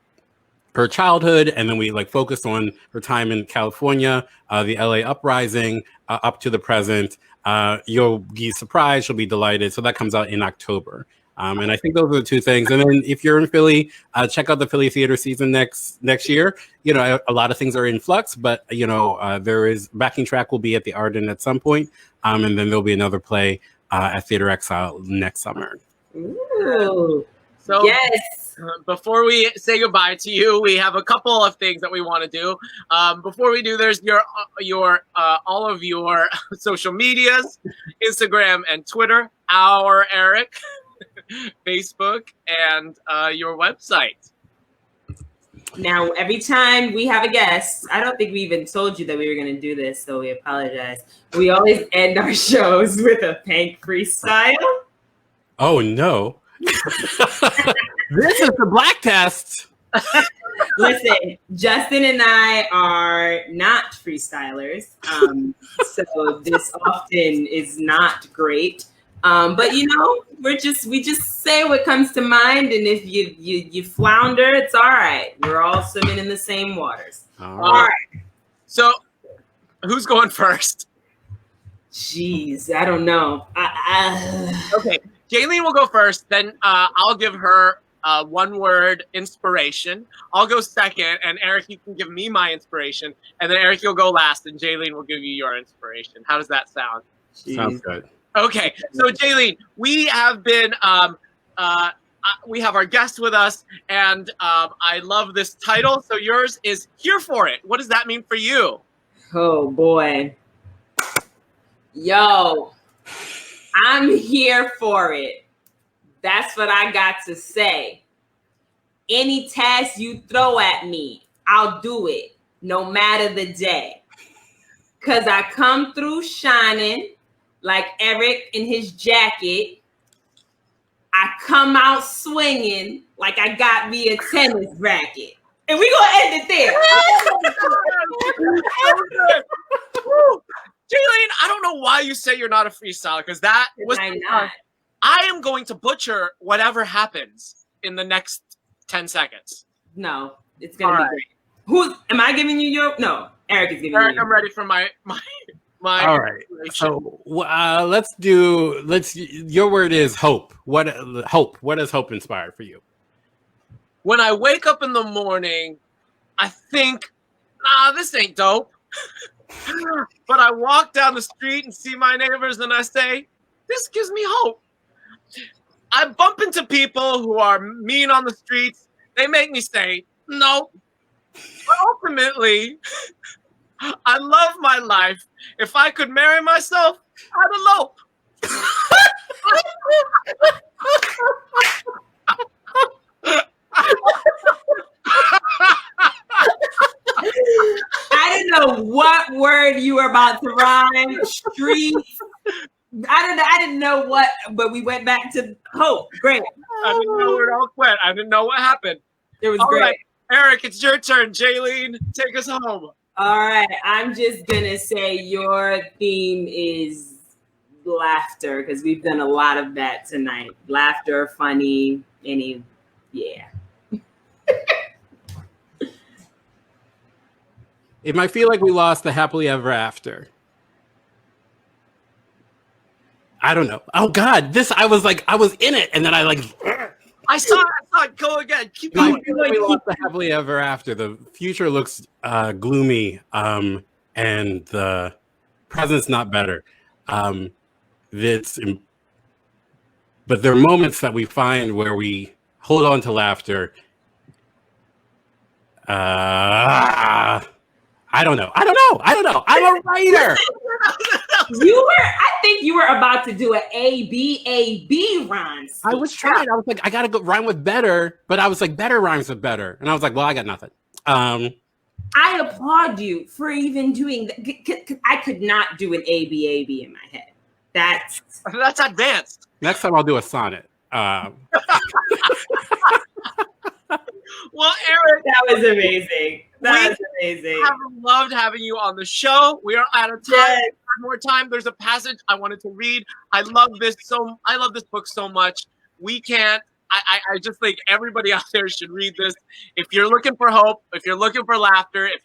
her childhood, and then we focus on her time in California, the LA uprising, up to the present. You'll be surprised, you'll be delighted. So that comes out in October. And I think those are the two things. And then if you're in Philly, check out the Philly theater season next year. A lot of things are in flux, but there is backing track will be at the Arden at some point. And then there'll be another play at Theater Exile next summer. Ooh. So yes. Before we say goodbye to you, we have a couple of things that we want to do. Before we do, there's your all of your social medias, Instagram and Twitter, our Eric, Facebook, and your website. Now, every time we have a guest, I don't think we even told you that we were going to do this, so we apologize. We always end our shows with a Pank freestyle. Oh, no. This is the black test. Listen, Justin and I are not freestylers, so this often is not great. But we just say what comes to mind, and if you flounder, it's all right. We're all swimming in the same waters. All right. So, who's going first? Jeez, I don't know. Okay, Jaylene will go first. Then I'll give her one-word inspiration. I'll go second, and Eric, you can give me my inspiration, and then Eric, you'll go last, and Jaylene will give you your inspiration. How does that sound? Sounds good. Okay, so Jaylene, we have been we have our guest with us, and I love this title. So yours is Here for It. What does that mean for you? Oh boy, yo, I'm here for it. That's what I got to say. Any task you throw at me, I'll do it, no matter the day. 'Cause I come through shining like Eric in his jacket. I come out swinging like I got me a tennis racket. And we're going to end it there. Jaylene, I don't know why you say you're not a freestyler, because that was not. I am going to butcher whatever happens in the next 10 seconds. No, it's going to be great. Who am I giving you your? No, Eric is giving you. I'm ready for my. All right. So let's your word is hope. What does hope inspire for you? When I wake up in the morning, I think, this ain't dope. But I walk down the street and see my neighbors and I say, this gives me hope. I bump into people who are mean on the streets. They make me say, no. But ultimately, I love my life. If I could marry myself, I'd elope. I didn't know what word you were about to rhyme. Streets. I didn't know what, but we went back to hope. Great. I didn't know where it all went. I didn't know what happened. It was All great. right, Eric, it's your turn. Jaylene, take us home. All right. I'm just gonna say your theme is laughter because we've done a lot of that tonight. Laughter, funny, yeah. It might feel like we lost the happily ever after. I don't know. Oh God, I was in it, and then I saw it. Go again. Keep we going. lost the happily ever after. The future looks gloomy, and the present's not better. But there are moments that we find where we hold on to laughter. I don't know. I'm a writer. I think you were about to do an A-B rhyme. I was trying. I was like, I gotta go rhyme with better, but I was like, better rhymes with better, and I was like, well, I got nothing. I applaud you for even doing that. I could not do an A-B in my head. That's advanced. Next time I'll do a sonnet. Well, Eric, that was amazing. That was amazing. I have loved having you on the show. We are out of time. Yes. One more time. There's a passage I wanted to read. I love this book so much. We can't. I just think everybody out there should read this. If you're looking for hope, if you're looking for laughter, if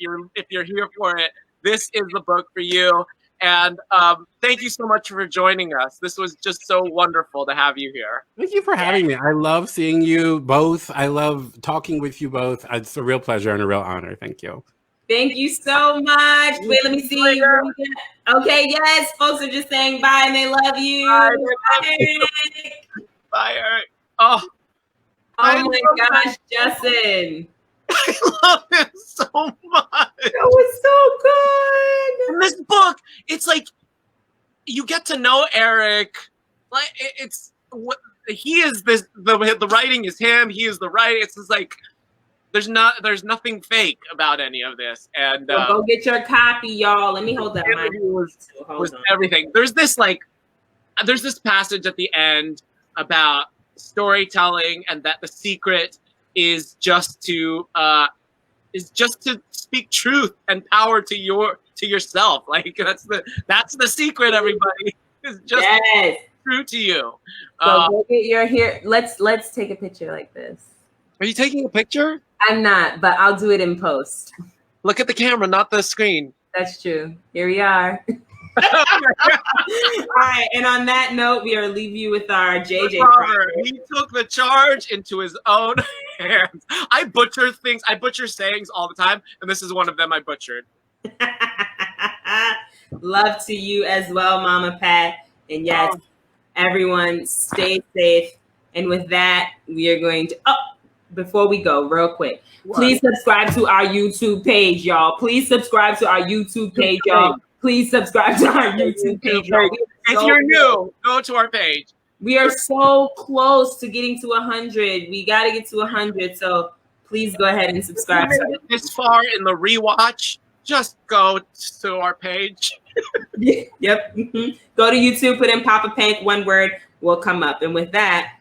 you're here for it, this is the book for you. And thank you so much for joining us. This was just so wonderful to have you here. Thank you for having me. I love seeing you both. I love talking with you both. It's a real pleasure and a real honor. Thank you. Thank you so much. Wait, let me see. Okay, yes, folks are just saying bye and they love you. Bye, Eric. Bye, Eric. Oh my gosh, Justin. I love it so much. That was so good. In this book, it's like you get to know Eric. Like it's what he is. The writing is him. He is the writing. It's just like there's nothing fake about any of this. And go get your copy, y'all. Let me hold that. Was everything. There's this passage at the end about storytelling and that the secret is just to speak truth and power to yourself. Like that's the secret, everybody. Is just true to you. So go get your here. Let's take a picture like this. Are you taking a picture? I'm not, but I'll do it in post. Look at the camera, not the screen. That's true. Here we are. All right, and on that note, we are leaving you with our JJ. He took the charge into his own hands. I butcher things. I butcher sayings all the time, and this is one of them I butchered. Love to you as well, Mama Pat. And yes, everyone, stay safe. And with that, we are going to. Before we go, real quick, please subscribe to our YouTube page, y'all. Please subscribe to our YouTube page, y'all. Please subscribe to our YouTube page. If you're new, go to our page. We are so close to getting to 100. We got to get to 100. So please go ahead and subscribe. This far in the rewatch, just go to our page. Yep. Go to YouTube, put in POPPA PANK, one word, will come up. And with that,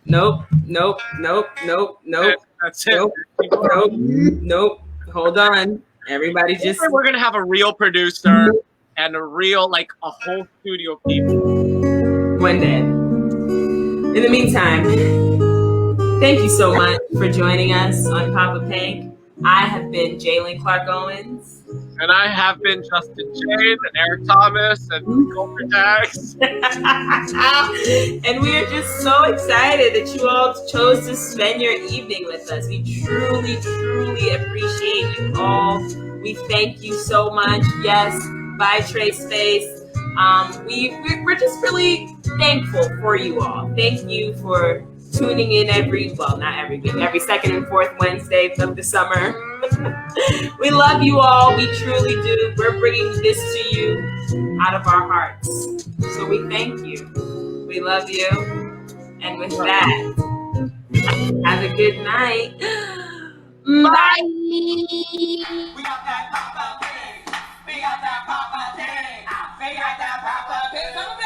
nope. That's it. Nope. Hold on. Everybody just. We're going to have a real producer and a whole studio of people. One day. In the meantime, thank you so much for joining us on POPPA PANK. I have been Jaylene Clark Owens. And I have been Justin Jade and Eric Thomas and Goldberg Dax. And we are just so excited that you all chose to spend your evening with us. We truly, truly appreciate you all. We thank you so much. Yes, bye Trace Face. We're just really thankful for you all. Thank you for tuning in every second and fourth Wednesday of the summer. We love you all. We truly do. We're bringing this to you out of our hearts. So we thank you. We love you. And with that, have a good night. Bye. We got that Papa Pig. We got that Papa Pig. We got that Papa Pig.